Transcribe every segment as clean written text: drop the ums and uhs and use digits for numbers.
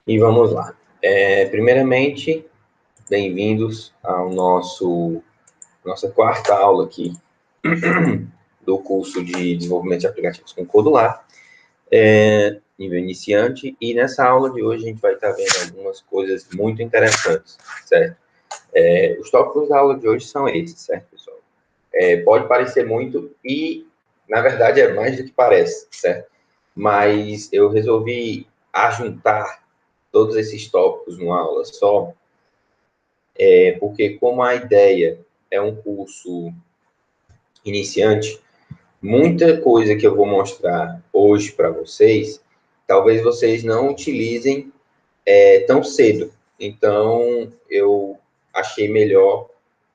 E vamos lá. Primeiramente, bem-vindos ao nossa quarta aula aqui do curso de Desenvolvimento de Aplicativos com Codular, nível iniciante. E nessa aula de hoje a gente vai estar vendo algumas coisas muito interessantes, certo? Os tópicos da aula de hoje são esses, certo, pessoal? Pode parecer muito e, na verdade, é mais do que parece, certo? Mas eu resolvi ajuntar todos esses tópicos numa aula só, porque como a ideia é um curso iniciante, muita coisa que eu vou mostrar hoje para vocês, talvez vocês não utilizem tão cedo. Então, eu achei melhor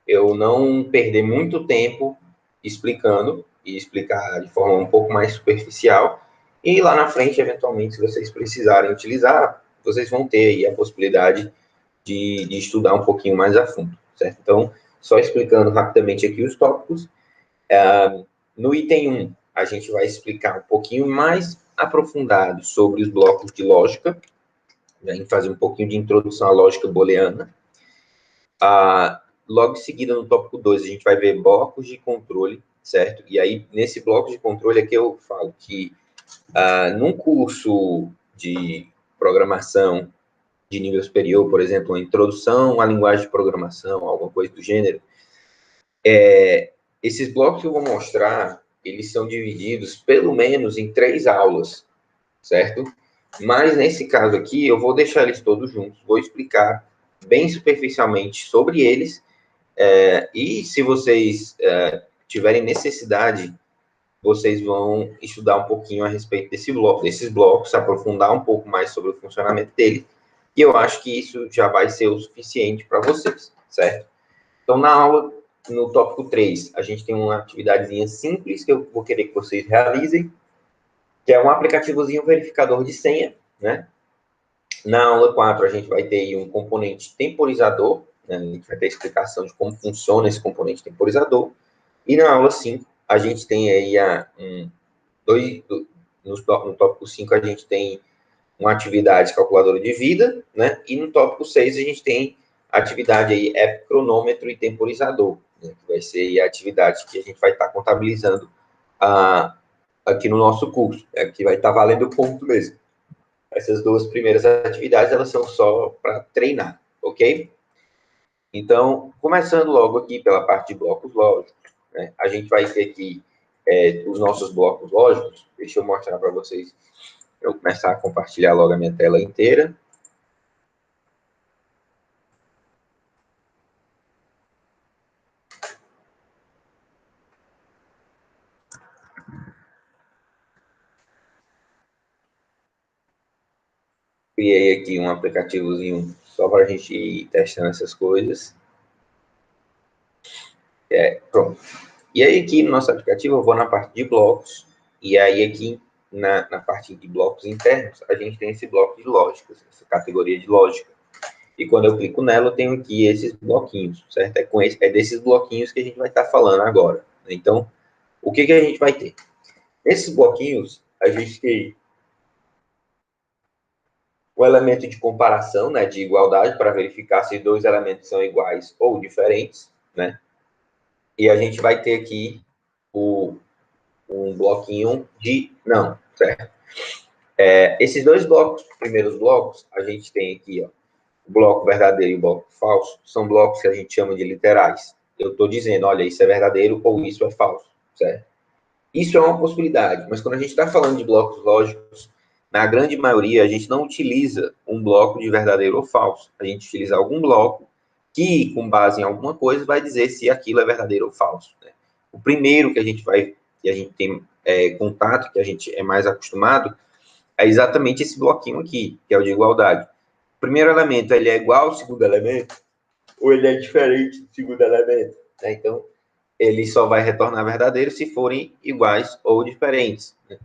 eu não perder muito tempo explicando, e explicar de forma um pouco mais superficial, e lá na frente, eventualmente, se vocês precisarem utilizar, vocês vão ter aí a possibilidade de estudar um pouquinho mais a fundo, certo? Então, só explicando rapidamente aqui os tópicos, no item 1, a gente vai explicar um pouquinho mais aprofundado sobre os blocos de lógica, a gente fazer um pouquinho de introdução à lógica booleana. Logo em seguida, no tópico 2, a gente vai ver blocos de controle, certo? E aí, nesse bloco de controle é que eu falo que, num curso de programação de nível superior, por exemplo, uma introdução à linguagem de programação, alguma coisa do gênero, esses blocos que eu vou mostrar, eles são divididos pelo menos em 3 aulas, certo? Mas nesse caso aqui, eu vou deixar eles todos juntos, vou explicar bem superficialmente sobre eles, e se vocês tiverem necessidade, vocês vão estudar um pouquinho a respeito desses blocos, aprofundar um pouco mais sobre o funcionamento dele, e eu acho que isso já vai ser o suficiente para vocês, certo? Então, na aula, no tópico 3, a gente tem uma atividadezinha simples que eu vou querer que vocês realizem, que é um aplicativozinho verificador de senha, né? Na aula 4, a gente vai ter aí um componente temporizador, né? A gente vai ter a explicação de como funciona esse componente temporizador. E na aula 5, a gente tem aí no tópico 5, a gente tem uma atividade calculadora de vida, né? E no tópico 6, a gente tem a atividade aí cronômetro e temporizador, né? Que vai ser a atividade que a gente vai estar contabilizando aqui no nosso curso, que vai estar valendo ponto mesmo. Essas 2 primeiras atividades, elas são só para treinar, ok? Então, começando logo aqui pela parte de blocos lógicos, né? A gente vai ter aqui os nossos blocos lógicos. Deixa eu mostrar para vocês. Eu vou começar a compartilhar logo a minha tela inteira. Criei aqui um aplicativozinho só para a gente ir testando essas coisas. Pronto. E aí, aqui no nosso aplicativo, eu vou na parte de blocos, e aí aqui na parte de blocos internos, a gente tem esse bloco de lógica, essa categoria de lógica. E quando eu clico nela, eu tenho aqui esses bloquinhos, certo? É desses bloquinhos que a gente vai estar falando agora. Então, o que a gente vai ter? Nesses bloquinhos, a gente tem o elemento de comparação, né, de igualdade, para verificar se 2 elementos são iguais ou diferentes, né? E a gente vai ter aqui um bloquinho de não, certo? Esses 2 blocos, primeiros blocos, a gente tem aqui, ó, o bloco verdadeiro e o bloco falso, são blocos que a gente chama de literais. Eu estou dizendo, olha, isso é verdadeiro ou isso é falso, certo? Isso é uma possibilidade, mas quando a gente está falando de blocos lógicos, na grande maioria, a gente não utiliza um bloco de verdadeiro ou falso. A gente utiliza algum bloco que, com base em alguma coisa, vai dizer se aquilo é verdadeiro ou falso, né? O primeiro que a gente tem contato, que a gente é mais acostumado, é exatamente esse bloquinho aqui, que é o de igualdade. O primeiro elemento, ele é igual ao segundo elemento, ou ele é diferente do segundo elemento, né? Então, ele só vai retornar verdadeiro se forem iguais ou diferentes, né?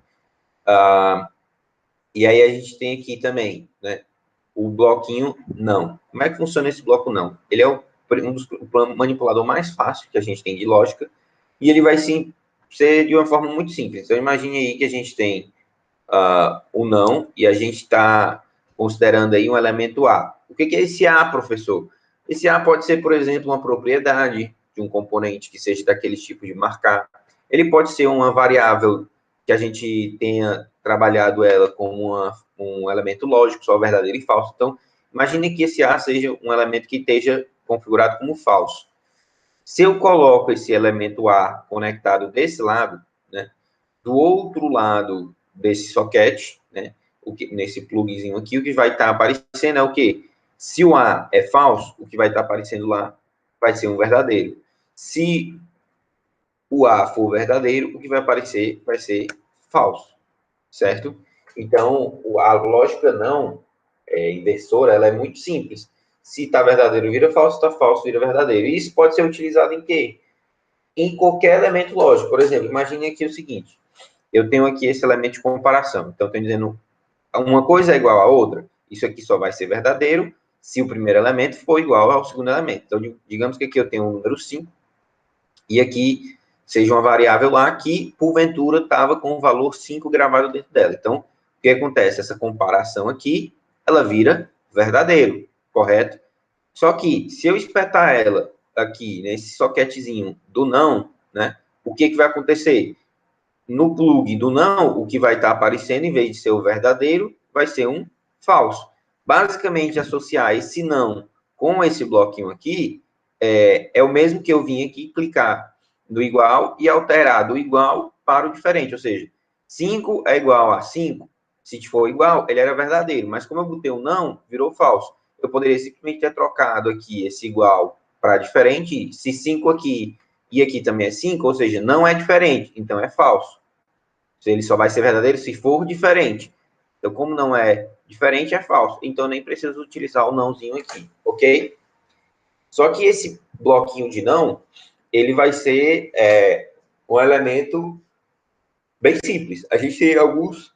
E aí a gente tem aqui também, né, o bloquinho não. Como é que funciona esse bloco não? Ele é um dos manipulador mais fácil que a gente tem de lógica, e ele vai sim ser de uma forma muito simples. Então, imagine aí que a gente tem o não, e a gente está considerando aí um elemento A. O que é esse A, professor? Esse A pode ser, por exemplo, uma propriedade de um componente que seja daqueles tipos de marcar. Ele pode ser uma variável que a gente tenha trabalhado ela como um elemento lógico, só verdadeiro e falso. Então, imagine que esse A seja um elemento que esteja configurado como falso. Se eu coloco esse elemento A conectado desse lado, né, do outro lado desse socket, né, nesse plugzinho aqui, o que vai estar aparecendo é o quê? Se o A é falso, o que vai estar aparecendo lá vai ser um verdadeiro. Se o A for verdadeiro, o que vai aparecer vai ser falso, certo? Então, a lógica não inversora, ela é muito simples. Se está verdadeiro, vira falso, está falso, vira verdadeiro. E isso pode ser utilizado em quê? Em qualquer elemento lógico. Por exemplo, imagine aqui o seguinte, eu tenho aqui esse elemento de comparação. Então, estou dizendo, uma coisa é igual à outra, isso aqui só vai ser verdadeiro se o primeiro elemento for igual ao segundo elemento. Então, digamos que aqui eu tenho o número 5, e aqui seja uma variável lá que, porventura, estava com o valor 5 gravado dentro dela. Então, o que acontece? Essa comparação aqui, ela vira verdadeiro, correto? Só que, se eu espetar ela aqui, nesse socketzinho do não, né, o que vai acontecer? No plug do não, o que vai estar aparecendo, em vez de ser o verdadeiro, vai ser um falso. Basicamente, associar esse não com esse bloquinho aqui é o mesmo que eu vim aqui clicar no igual e alterar do igual para o diferente. Ou seja, 5 é igual a 5. Se for igual, ele era verdadeiro. Mas como eu botei um não, virou falso. Eu poderia simplesmente ter trocado aqui esse igual para diferente. Se 5 aqui e aqui também é 5, ou seja, não é diferente, então é falso. Ele só vai ser verdadeiro se for diferente. Então, como não é diferente, é falso. Então, nem preciso utilizar o nãozinho aqui, ok? Só que esse bloquinho de não, ele vai ser um elemento bem simples. A gente tem alguns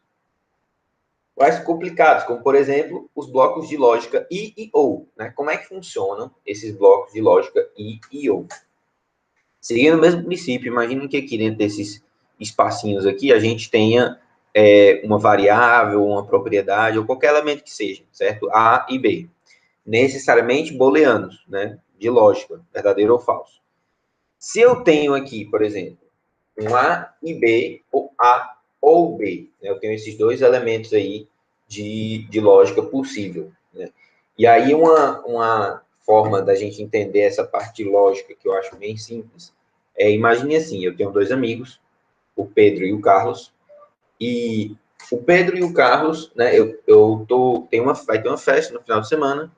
mais complicados, como, por exemplo, os blocos de lógica I e OU. Né? Como é que funcionam esses blocos de lógica I e OU? Seguindo o mesmo princípio, imagine que aqui dentro desses espacinhos aqui, a gente tenha uma variável, uma propriedade, ou qualquer elemento que seja, certo? A e B. Necessariamente booleanos, né? De lógica, verdadeiro ou falso. Se eu tenho aqui, por exemplo, um A e B, ou A ou B, né? Eu tenho esses dois elementos aí de lógica possível, né? E aí uma forma da gente entender essa parte de lógica que eu acho bem simples imagine assim, eu tenho dois amigos, o Pedro e o Carlos, e o Pedro e o Carlos, né, vai ter uma festa no final de semana,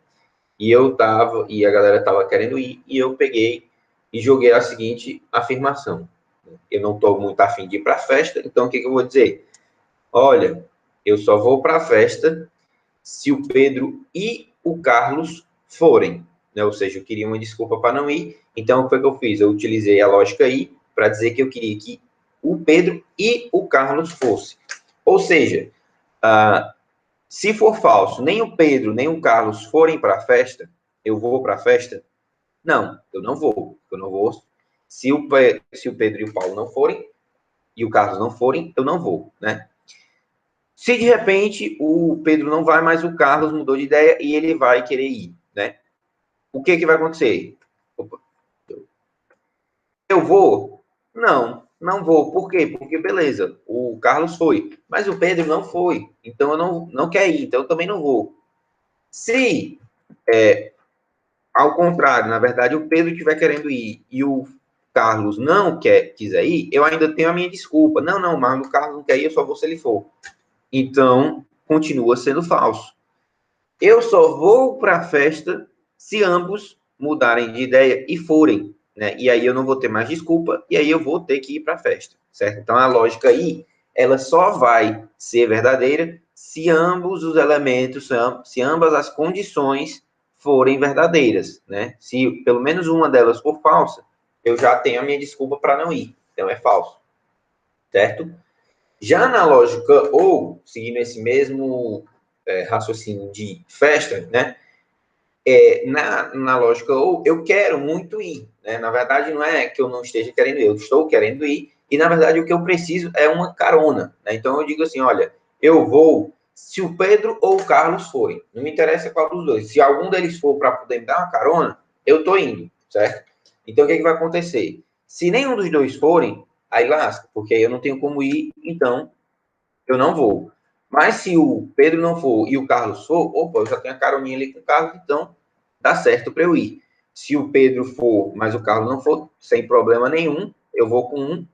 e a galera tava querendo ir, e eu peguei e joguei a seguinte afirmação: eu não estou muito afim de ir para a festa, então o que eu vou dizer? Olha, eu só vou para a festa se o Pedro e o Carlos forem, né? Ou seja, eu queria uma desculpa para não ir, então o que foi que eu fiz? Eu utilizei a lógica aí para dizer que eu queria que o Pedro e o Carlos fossem. Ou seja, se for falso, nem o Pedro nem o Carlos forem para a festa, eu vou para a festa? Não, eu não vou. Eu não vou. Se o Pedro e o Paulo não forem, e o Carlos não forem, eu não vou, né? Se de repente o Pedro não vai, mas o Carlos mudou de ideia e ele vai querer ir, né? O que vai acontecer? Opa. Eu vou? Não, não vou. Por quê? Porque, beleza, o Carlos foi, mas o Pedro não foi. Então, eu não quer ir, então eu também não vou. Se, ao contrário, na verdade, o Pedro estiver querendo ir e o Carlos não quiser ir, eu ainda tenho a minha desculpa. Não, mas o Carlos não quer ir, eu só vou se ele for. Então, continua sendo falso. Eu só vou para a festa se ambos mudarem de ideia e forem, né? E aí eu não vou ter mais desculpa e aí eu vou ter que ir para a festa, certo? Então a lógica aí, ela só vai ser verdadeira se ambos os elementos, se ambas as condições forem verdadeiras, né? Se pelo menos uma delas for falsa, eu já tenho a minha desculpa para não ir. Então é falso, certo? Já na lógica ou, seguindo esse mesmo raciocínio de festa, né? Na lógica ou eu quero muito ir, né? Na verdade, não é que eu não esteja querendo ir, eu estou querendo ir, e na verdade o que eu preciso é uma carona, né? Então eu digo assim, olha, eu vou se o Pedro ou o Carlos forem. Não me interessa qual dos dois. Se algum deles for para poder me dar uma carona, eu estou indo, certo? Então, o que, é que vai acontecer? Se nenhum dos dois forem, aí lasca, porque aí eu não tenho como ir, então eu não vou. Mas se o Pedro não for e o Carlos for, opa, eu já tenho a caroninha ali com o Carlos, então dá certo para eu ir. Se o Pedro for, mas o Carlos não for, sem problema nenhum, eu vou com um.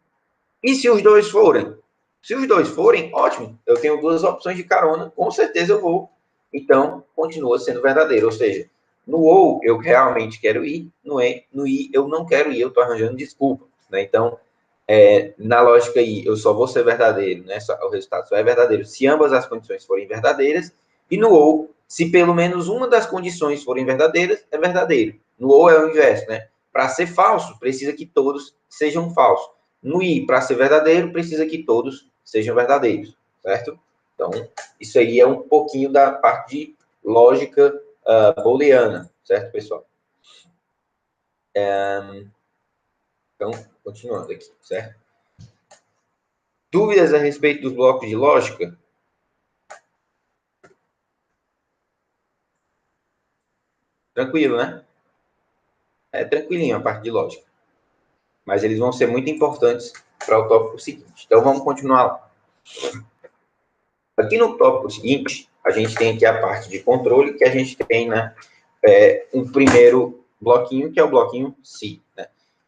E se os dois forem? Se os dois forem, ótimo. Eu tenho duas opções de carona, com certeza eu vou. Então, continua sendo verdadeiro. Ou seja, no ou eu realmente quero ir, no i eu não quero ir, eu estou arranjando desculpa. Né? Então, na lógica aí, eu só vou ser verdadeiro, né? O resultado só é verdadeiro se ambas as condições forem verdadeiras. E no ou, se pelo menos uma das condições forem verdadeiras, é verdadeiro. No ou é o inverso, né? Para ser falso, precisa que todos sejam falsos. No i, para ser verdadeiro, precisa que todos sejam verdadeiros, certo? Então, isso aí é um pouquinho da parte de lógica booleana, certo, pessoal? Então, continuando aqui, certo? Dúvidas a respeito dos blocos de lógica? Tranquilo, né? É tranquilinho a parte de lógica. Mas eles vão ser muito importantes para o tópico seguinte. Então, vamos continuar lá. Aqui no tópico seguinte, a gente tem aqui a parte de controle, que a gente tem, né, um primeiro bloquinho, que é o bloquinho C. Né?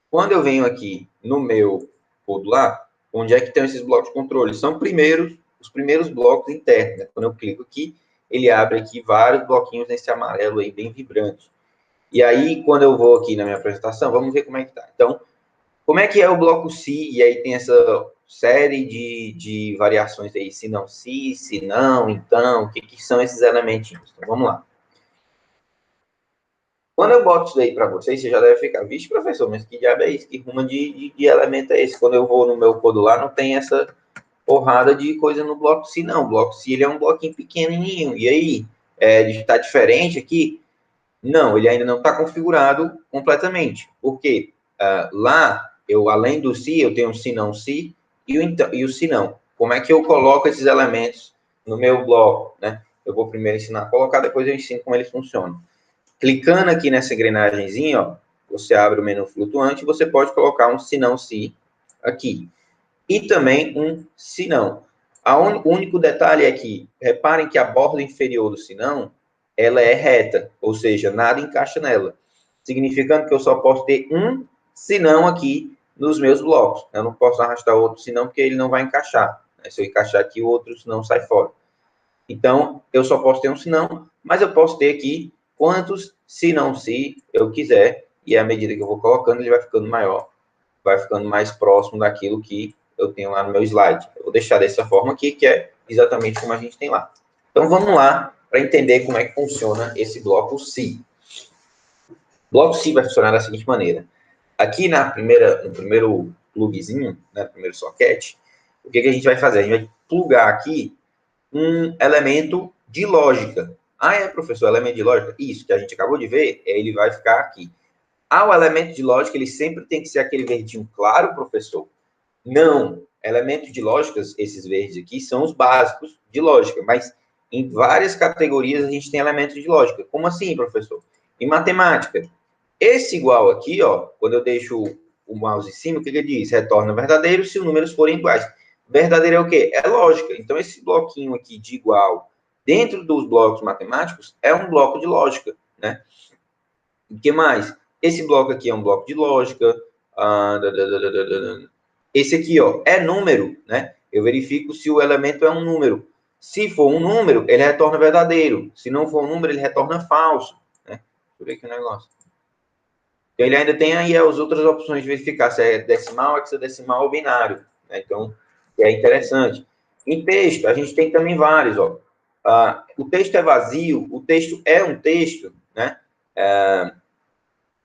Quando eu venho aqui no meu modular, onde é que tem esses blocos de controle? São os primeiros blocos internos. Né? Quando eu clico aqui, ele abre aqui vários bloquinhos nesse amarelo aí, bem vibrante. E aí, quando eu vou aqui na minha apresentação, vamos ver como é que tá. Então, como é que é o bloco C? E aí tem essa série de variações aí, se não, se não, então, o que são esses elementinhos? Então, vamos lá. Quando eu boto isso daí para vocês, você já deve ficar, vixe, professor, mas que diabo é isso? Que ruma de elemento é esse? Quando eu vou no meu modular, não tem essa porrada de coisa no bloco C, não. O bloco C, ele é um bloquinho pequenininho. E aí, está diferente aqui? Não, ele ainda não está configurado completamente. Por quê? Lá, além do se, eu tenho o se não se e o se não. Como é que eu coloco esses elementos no meu bloco? Né? Eu vou primeiro ensinar a colocar, depois eu ensino como eles funcionam. Clicando aqui nessa engrenagemzinha, ó, você abre o menu flutuante e você pode colocar um se não se aqui. E também um se não. O único detalhe é que, reparem que a borda inferior do se não, ela é reta, ou seja, nada encaixa nela. Significando que eu só posso ter um se não aqui nos meus blocos. Eu não posso arrastar outro se não, porque ele não vai encaixar. Se eu encaixar aqui, o outro se não sai fora. Então, eu só posso ter um se não, mas eu posso ter aqui quantos se não se eu quiser, e à medida que eu vou colocando, ele vai ficando maior, vai ficando mais próximo daquilo que eu tenho lá no meu slide. Eu vou deixar dessa forma aqui, que é exatamente como a gente tem lá. Então, vamos lá para entender como é que funciona esse bloco C. O bloco C vai funcionar da seguinte maneira. Aqui no primeiro plugzinho, né, no primeiro socket, o que a gente vai fazer? A gente vai plugar aqui um elemento de lógica. Professor, elemento de lógica? Isso, que a gente acabou de ver, ele vai ficar aqui. O elemento de lógica, ele sempre tem que ser aquele verdinho claro, professor? Não. Elementos de lógicas, esses verdes aqui, são os básicos de lógica, mas em várias categorias a gente tem elementos de lógica. Como assim, professor? Em matemática, esse igual aqui, ó, quando eu deixo o mouse em cima, o que ele diz? Retorna verdadeiro se os números forem iguais. Verdadeiro é o quê? É lógica. Então, esse bloquinho aqui de igual, dentro dos blocos matemáticos, é um bloco de lógica, né? O que mais? Esse bloco aqui é um bloco de lógica. Esse aqui, ó, é número, né? Eu verifico se o elemento é um número. Se for um número, ele retorna verdadeiro. Se não for um número, ele retorna falso. Né? Deixa eu ver aqui o negócio. Então, ele ainda tem aí as outras opções de verificar se é decimal, hexadecimal ou binário. Né? Então, é interessante. Em texto, a gente tem também vários. Ó. O texto é vazio, o texto é um texto. Né?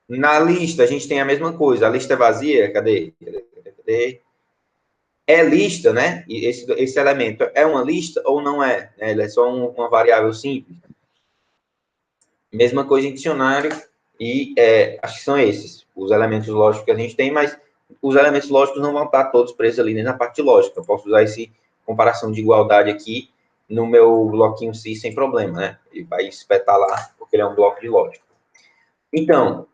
Na lista, a gente tem a mesma coisa. A lista é vazia, cadê? É lista, né? E esse elemento é uma lista ou não é? Ele é só uma variável simples. Mesma coisa em dicionário, e acho que são esses os elementos lógicos que a gente tem, mas os elementos lógicos não vão estar todos presos ali nem na parte lógica. Eu posso usar essa comparação de igualdade aqui no meu bloquinho C sem problema, né? Ele vai espetar lá, porque ele é um bloco de lógica. Então,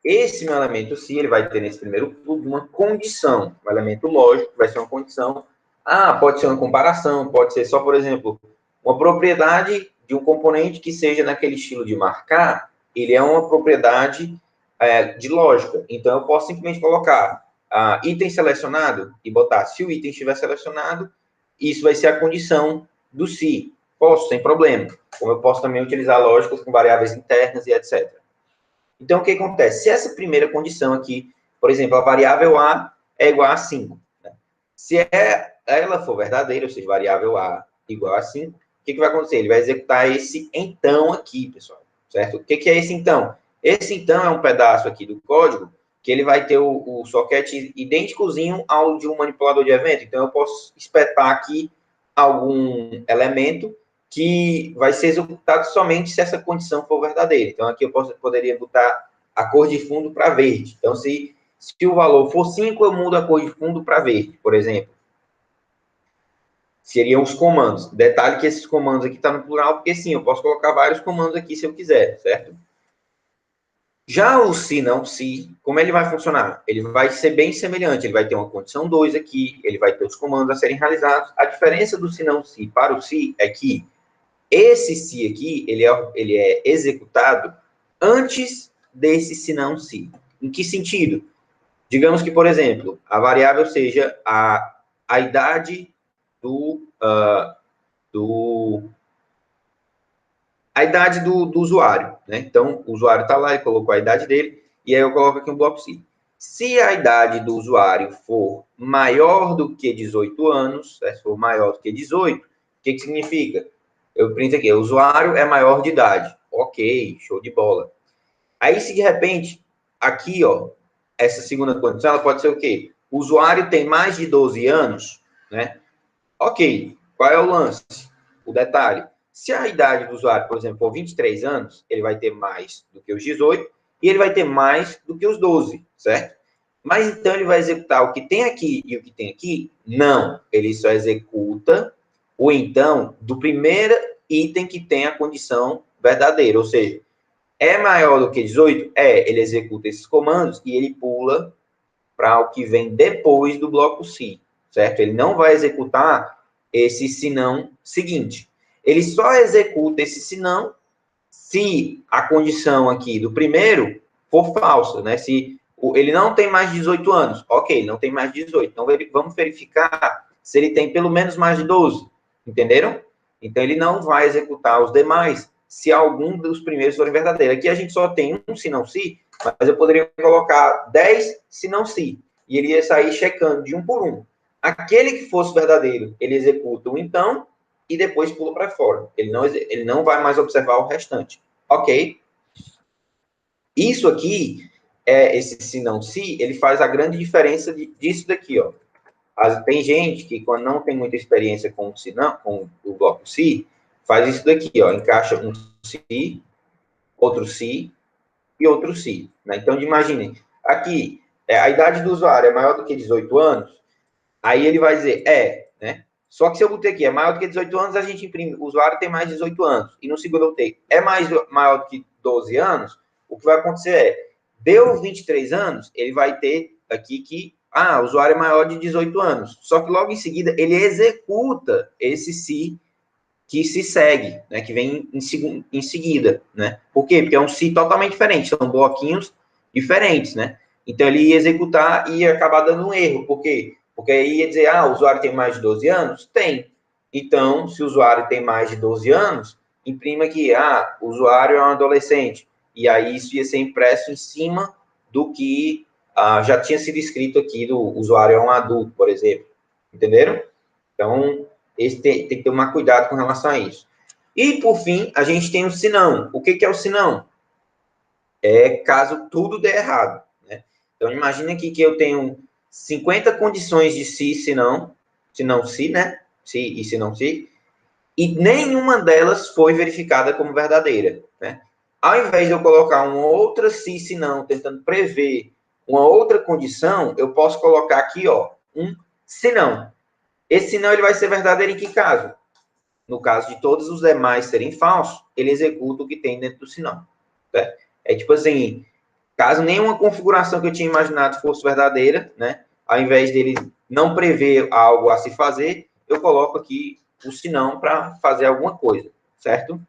esse meu elemento C, ele vai ter nesse primeiro fluxo uma condição. Um elemento lógico vai ser uma condição. Pode ser uma comparação, pode ser só, por exemplo, uma propriedade de um componente que seja naquele estilo de marcar, ele é uma propriedade de lógica. Então, eu posso simplesmente colocar item selecionado e botar, se o item estiver selecionado, isso vai ser a condição do se. Posso, sem problema. Como eu posso também utilizar lógicas com variáveis internas e etc. Então, o que acontece? Se essa primeira condição aqui, por exemplo, a variável A é igual a 5, né? Se ela for verdadeira, ou seja, variável A igual a 5, o que vai acontecer? Ele vai executar esse então aqui, pessoal, certo? O que é esse então? Esse então é um pedaço aqui do código que ele vai ter o socket idênticozinho ao de um manipulador de evento. Então, eu posso espetar aqui algum elemento que vai ser executado somente se essa condição for verdadeira. Então, aqui eu poderia botar a cor de fundo para verde. Então, se o valor for 5, eu mudo a cor de fundo para verde, por exemplo. Seriam os comandos. Detalhe que esses comandos aqui estão no plural, porque sim, eu posso colocar vários comandos aqui se eu quiser, certo? Já o se não se, como ele vai funcionar? Ele vai ser bem semelhante, ele vai ter uma condição 2 aqui, ele vai ter os comandos a serem realizados. A diferença do se não se para o se é que esse se aqui, ele é executado antes desse se não se. Em que sentido? Digamos que, por exemplo, a variável seja a idade do usuário, né? Então, o usuário está lá, ele colocou a idade dele, e aí eu coloco aqui um bloco C. Se a idade do usuário for maior do que 18 anos, se for maior do que 18, o que significa? Eu printo aqui, o usuário é maior de idade. Ok, show de bola. Aí, se de repente, aqui, ó, essa segunda condição, ela pode ser o quê? O usuário tem mais de 12 anos, né? Ok, qual é o lance? O detalhe. Se a idade do usuário, por exemplo, for 23 anos, ele vai ter mais do que os 18 e ele vai ter mais do que os 12, certo? Mas então ele vai executar o que tem aqui e o que tem aqui? Não. Ele só executa o então do primeiro item que tem a condição verdadeira. Ou seja, é maior do que 18? Ele executa esses comandos e ele pula para o que vem depois do bloco se, certo? Ele não vai executar esse senão seguinte. Ele só executa esse senão se a condição aqui do primeiro for falsa, né? Se ele não tem mais de 18 anos, ok, não tem mais de 18. Então, vamos verificar se ele tem pelo menos mais de 12, entenderam? Então, ele não vai executar os demais se algum dos primeiros forem verdadeiros. Aqui a gente só tem um se não se, mas eu poderia colocar 10 se não se, e ele ia sair checando de um por um. Aquele que fosse verdadeiro, ele executa o então, e depois pula para fora. Ele não vai mais observar o restante. Ok? Isso aqui, esse se não se, ele faz a grande diferença disso daqui, ó. Tem gente que, quando não tem muita experiência com o bloco se, faz isso daqui, ó. Encaixa um se, outro se e outro se. Né? Então, imaginem, aqui, a idade do usuário é maior do que 18 anos, aí ele vai dizer, né? Só que se eu botei aqui, é maior do que 18 anos, a gente imprime, o usuário tem mais de 18 anos. E no segundo eu botei, maior do que 12 anos, o que vai acontecer deu 23 anos, ele vai ter aqui que, o usuário é maior de 18 anos. Só que logo em seguida, ele executa esse se que se segue, né? Que vem em seguida, né? Por quê? Porque é um se totalmente diferente, são bloquinhos diferentes, né? Então, ele ia executar e ia acabar dando um erro. Por quê? Porque aí ia dizer, o usuário tem mais de 12 anos? Tem. Então, se o usuário tem mais de 12 anos, imprima aqui, o usuário é um adolescente. E aí isso ia ser impresso em cima do que já tinha sido escrito aqui, do usuário é um adulto, por exemplo. Entenderam? Então, tem que tomar cuidado com relação a isso. E, por fim, a gente tem o senão. O que é o senão? É caso tudo dê errado. Né? Então, imagine aqui que eu tenho 50 condições de se não, se, né? Se e se não se, e nenhuma delas foi verificada como verdadeira. Né? Ao invés de eu colocar uma outra se não, tentando prever uma outra condição, eu posso colocar aqui, ó, um se não. Esse não ele vai ser verdadeiro em que caso? no caso de todos os demais serem falsos, ele executa o que tem dentro do sinal. Né? É tipo assim, caso nenhuma configuração que eu tinha imaginado fosse verdadeira, né? Ao invés dele não prever algo a se fazer, eu coloco aqui o senão para fazer alguma coisa, certo?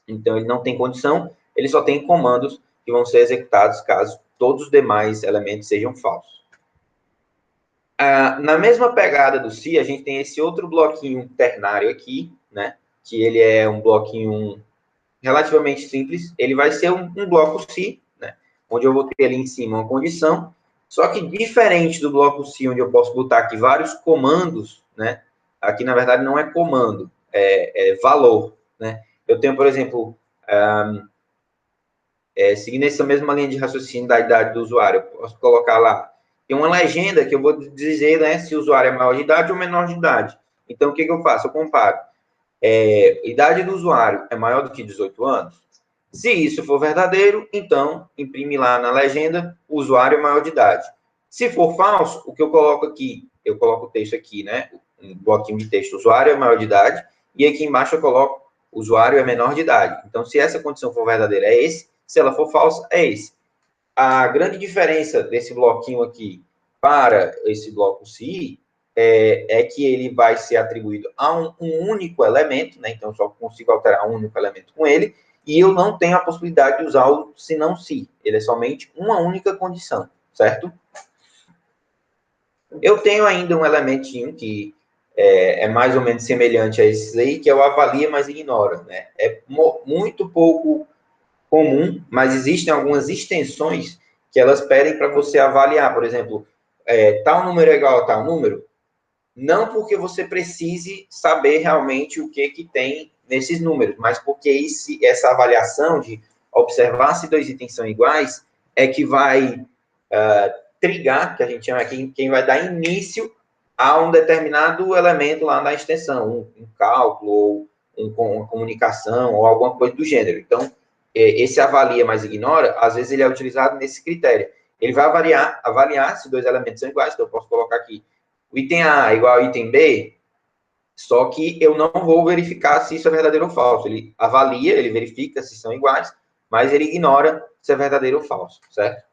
Então, ele não tem condição, ele só tem comandos que vão ser executados caso todos os demais elementos sejam falsos. Na mesma pegada do se, a gente tem esse outro bloquinho ternário aqui, né? Que ele é um bloquinho relativamente simples. Ele vai ser um bloco se, né? Onde eu vou ter ali em cima uma condição. Só que diferente do bloco se, onde eu posso botar aqui vários comandos, né? Aqui, na verdade, não é comando, é valor, né? Eu tenho, por exemplo, seguindo essa mesma linha de raciocínio da idade do usuário, eu posso colocar lá, tem uma legenda que eu vou dizer, né, se o usuário é maior de idade ou menor de idade. Então, o que eu faço? Eu comparo. Idade do usuário é maior do que 18 anos? Se isso for verdadeiro, então, imprime lá na legenda, o usuário é maior de idade. Se for falso, o que eu coloco aqui? Eu coloco o texto aqui, né, um bloquinho de texto, usuário é maior de idade, e aqui embaixo eu coloco, usuário é menor de idade. Então, se essa condição for verdadeira, é esse. Se ela for falsa, é esse. A grande diferença desse bloquinho aqui para esse bloco se é que ele vai ser atribuído a um único elemento, né? Então, eu só consigo alterar um único elemento com ele, e eu não tenho a possibilidade de usar o se não se. Ele é somente uma única condição, certo? Eu tenho ainda um elementinho que é mais ou menos semelhante a esse aí, que é o avalia, mas ignora, né? É muito pouco comum, mas existem algumas extensões que elas pedem para você avaliar, por exemplo, tal número é igual a tal número, não porque você precise saber realmente o que tem nesses números, mas porque essa avaliação de observar se dois itens são iguais é que vai trigar, que a gente chama aqui, quem vai dar início a um determinado elemento lá na extensão, um cálculo, ou uma comunicação, ou alguma coisa do gênero. Então, esse avalia, mas ignora, às vezes ele é utilizado nesse critério. Ele vai avaliar se dois elementos são iguais, então eu posso colocar aqui o item A é igual ao item B, só que eu não vou verificar se isso é verdadeiro ou falso. Ele avalia, ele verifica se são iguais, mas ele ignora se é verdadeiro ou falso, certo?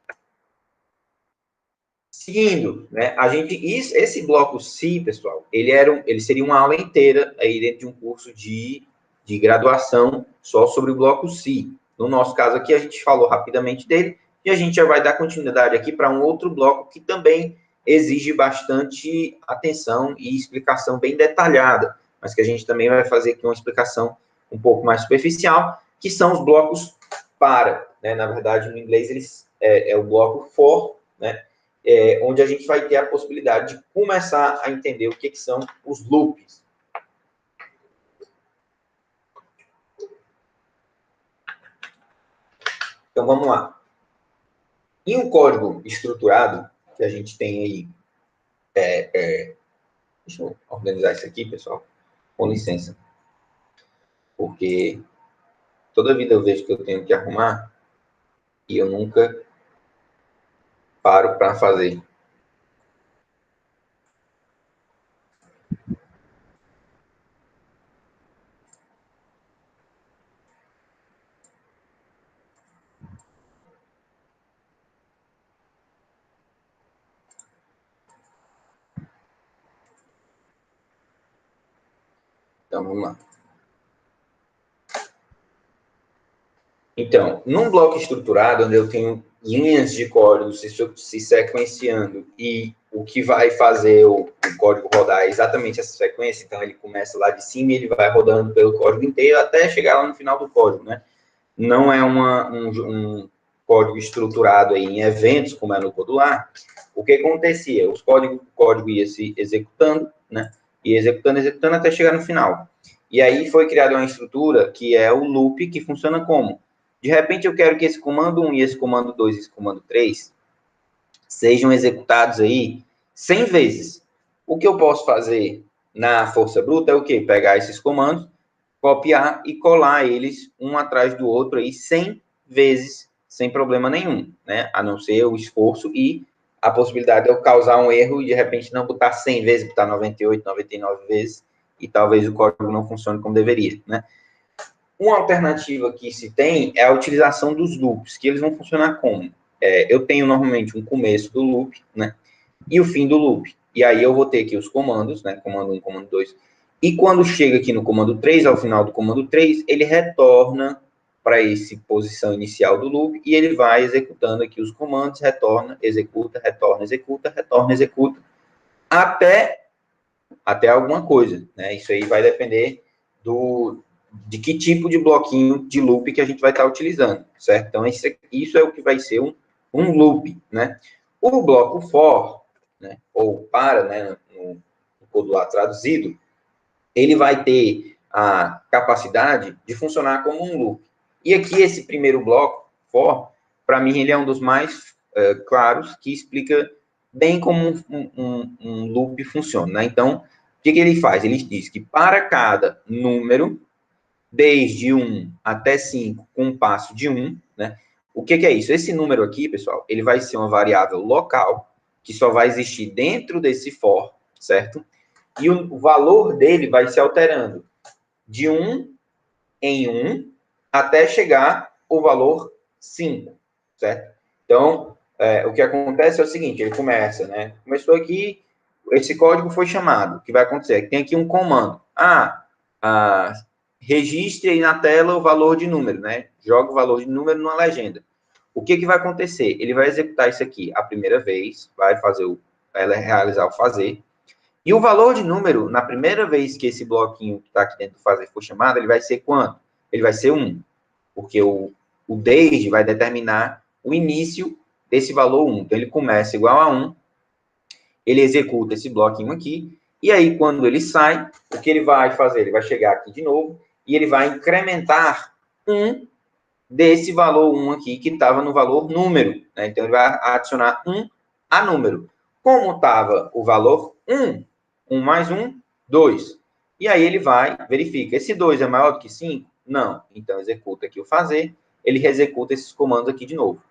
Seguindo, né, esse bloco C, pessoal, ele seria uma aula inteira aí dentro de um curso de graduação só sobre o bloco C. No nosso caso aqui, a gente falou rapidamente dele e a gente já vai dar continuidade aqui para um outro bloco que também exige bastante atenção e explicação bem detalhada, mas que a gente também vai fazer aqui uma explicação um pouco mais superficial, que são os blocos para, né? Na verdade, no inglês é o bloco for, né? Onde a gente vai ter a possibilidade de começar a entender o que são os loops. Então, vamos lá. Em um código estruturado, que a gente tem aí... deixa eu organizar isso aqui, pessoal. Com licença. Porque toda vida eu vejo que eu tenho que arrumar e eu nunca paro para fazer. Então, vamos lá. Então, num bloco estruturado, onde eu tenho linhas de código se sequenciando e o que vai fazer o código rodar é exatamente essa sequência, então ele começa lá de cima e ele vai rodando pelo código inteiro até chegar lá no final do código, né? Não é um código estruturado aí em eventos, como é no Codular. O que acontecia? O código ia se executando, né? E executando até chegar no final. E aí foi criada uma estrutura que é o loop, que funciona como? De repente, eu quero que esse comando 1 e esse comando 2 e esse comando 3 sejam executados aí 100 vezes. O que eu posso fazer na força bruta é o quê? Pegar esses comandos, copiar e colar eles um atrás do outro aí 100 vezes, sem problema nenhum, né? A não ser o esforço e a possibilidade de eu causar um erro e de repente não botar 100 vezes, botar 98, 99 vezes e talvez o código não funcione como deveria, né? Uma alternativa que se tem é a utilização dos loops, que eles vão funcionar como? Eu tenho normalmente um começo do loop, né? E o fim do loop. E aí eu vou ter aqui os comandos, né? Comando 1, comando 2. E quando chega aqui no comando 3, ao final do comando 3, ele retorna para essa posição inicial do loop e ele vai executando aqui os comandos, retorna, executa, retorna, executa, retorna, executa, até alguma coisa, né? Isso aí vai depender de que tipo de bloquinho de loop que a gente vai estar utilizando, certo? Então, isso é o que vai ser um loop, né? O bloco for, né, ou para, né, no Codular traduzido, ele vai ter a capacidade de funcionar como um loop. E aqui, esse primeiro bloco, for, para mim, ele é um dos mais claros, que explica bem como um loop funciona, né? Então, o que ele faz? Ele diz que para cada número, desde 1 até 5, com um passo de 1, né? O que é isso? Esse número aqui, pessoal, ele vai ser uma variável local, que só vai existir dentro desse for, certo? E o valor dele vai se alterando de 1 em 1 até chegar o valor 5, certo? Então, o que acontece é o seguinte, ele começa, né? Começou aqui, esse código foi chamado. O que vai acontecer? Tem aqui um comando. Registre aí na tela o valor de número, né? Joga o valor de número numa legenda. O que vai acontecer? Ele vai executar isso aqui a primeira vez, vai realizar o fazer. E o valor de número, na primeira vez que esse bloquinho que está aqui dentro do fazer for chamado, ele vai ser quanto? Ele vai ser 1. Porque o desde vai determinar o início desse valor 1. Então, ele começa igual a 1, ele executa esse bloquinho aqui, e aí, quando ele sai, o que ele vai fazer? Ele vai chegar aqui de novo, e ele vai incrementar 1 desse valor 1 aqui, que estava no valor número, né? Então, ele vai adicionar 1 a número. Como estava o valor 1, 1 mais 1, 2. E aí ele vai, verifica, esse 2 é maior do que 5? Não. Então, executa aqui o fazer, ele executa esses comandos aqui de novo.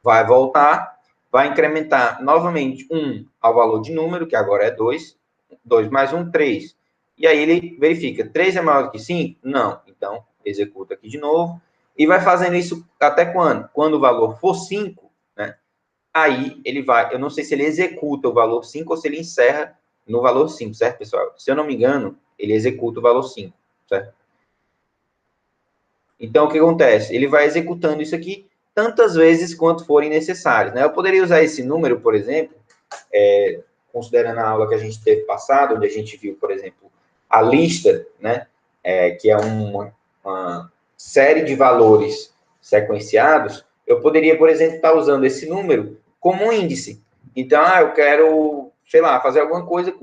Vai voltar, vai incrementar novamente 1 ao valor de número, que agora é 2. 2 mais 1, 3. E aí ele verifica, 3 é maior do que 5? Não. Então, executa aqui de novo. E vai fazendo isso até quando? Quando o valor for 5, né? Aí ele vai, eu não sei se ele executa o valor 5 ou se ele encerra no valor 5, certo, pessoal? Se eu não me engano, ele executa o valor 5, certo? Então, o que acontece? Ele vai executando isso aqui tantas vezes quanto forem necessárias, né? Eu poderia usar esse número, por exemplo, considerando a aula que a gente teve passado, onde a gente viu, por exemplo, a lista, né? Que é uma série de valores sequenciados, eu poderia, por exemplo, estar usando esse número como um índice. Então, eu quero, sei lá, fazer alguma coisa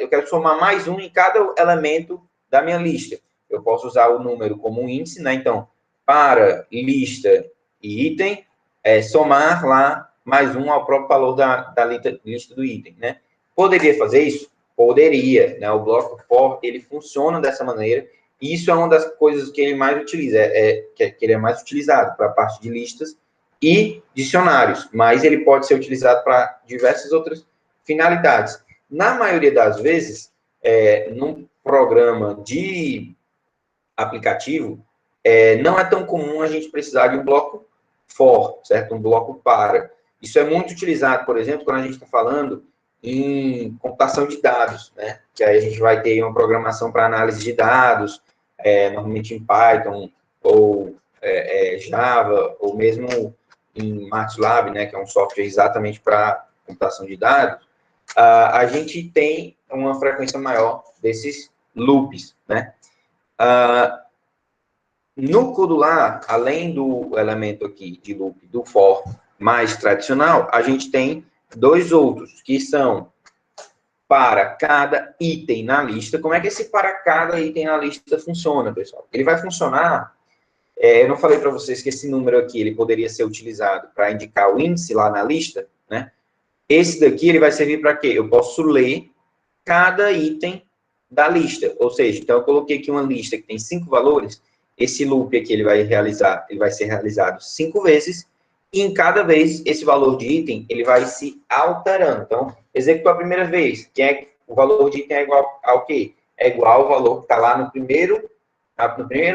eu quero somar mais um em cada elemento da minha lista. Eu posso usar o número como um índice, né? Então, para lista e item, somar lá mais um ao próprio valor da lista do item, né? Poderia fazer isso? Poderia, né? O bloco for, ele funciona dessa maneira, e isso é uma das coisas que ele mais utiliza, que ele é mais utilizado para a parte de listas e dicionários, mas ele pode ser utilizado para diversas outras finalidades. Na maioria das vezes, num programa de aplicativo, não é tão comum a gente precisar de um bloco for, certo? Um bloco para. Isso é muito utilizado, por exemplo, quando a gente está falando em computação de dados, né? Que aí a gente vai ter uma programação para análise de dados, normalmente em Python, ou Java, ou mesmo em MATLAB, né? Que é um software exatamente para computação de dados. A gente tem uma frequência maior desses loops, né? No Codular, além do elemento aqui de loop do for mais tradicional, a gente tem dois outros, que são para cada item na lista. Como é que esse para cada item na lista funciona, pessoal? Ele vai funcionar, eu não falei para vocês que esse número aqui, ele poderia ser utilizado para indicar o índice lá na lista, né? Esse daqui, ele vai servir para quê? Eu posso ler cada item da lista, ou seja, então eu coloquei aqui uma lista que tem 5 valores, esse loop aqui ele vai ser realizado 5 vezes, e em cada vez esse valor de item ele vai se alterando. Então, executou a primeira vez, o valor de item é igual ao quê? é igual ao valor que está lá no primeiro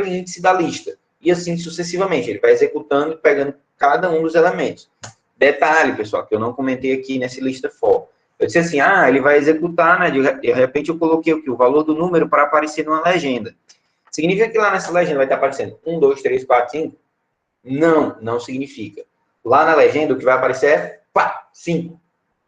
índice da lista. E assim sucessivamente. Ele vai executando e pegando cada um dos elementos. Detalhe, pessoal, que eu não comentei aqui nessa lista for. Eu disse assim, ele vai executar, né? De repente eu coloquei o valor do número para aparecer numa legenda. Significa que lá nessa legenda vai estar aparecendo 1, 2, 3, 4, 5? Não, não significa. Lá na legenda o que vai aparecer é 5.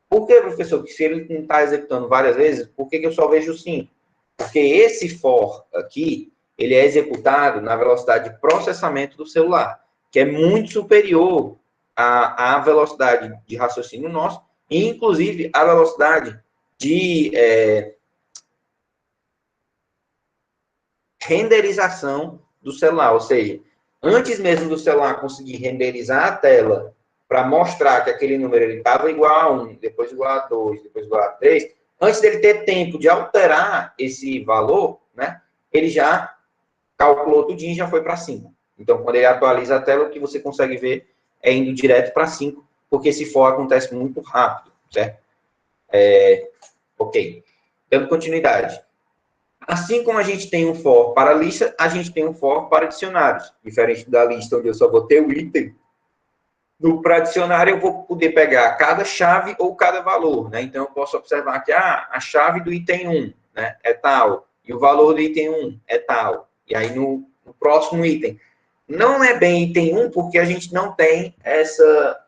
Por que, professor? Porque se ele não está executando várias vezes, por que eu só vejo 5? Porque esse for aqui, ele é executado na velocidade de processamento do celular, que é muito superior à velocidade de raciocínio nosso, e inclusive a velocidade de renderização do celular. Ou seja, antes mesmo do celular conseguir renderizar a tela para mostrar que aquele número estava igual a 1, depois igual a 2, depois igual a 3, antes dele ter tempo de alterar esse valor, né, ele já calculou tudinho e já foi para 5. Então, quando ele atualiza a tela, o que você consegue ver é indo direto para 5, porque esse for acontece muito rápido, certo? Ok. Dando continuidade. Assim como a gente tem um for para lista, a gente tem um for para dicionários. Diferente da lista, onde eu só vou ter o item, para dicionário eu vou poder pegar cada chave ou cada valor, né? Então, eu posso observar que a chave do item 1, né, é tal, e o valor do item 1 é tal. E aí, no próximo item. Não é bem item 1, porque a gente não tem essa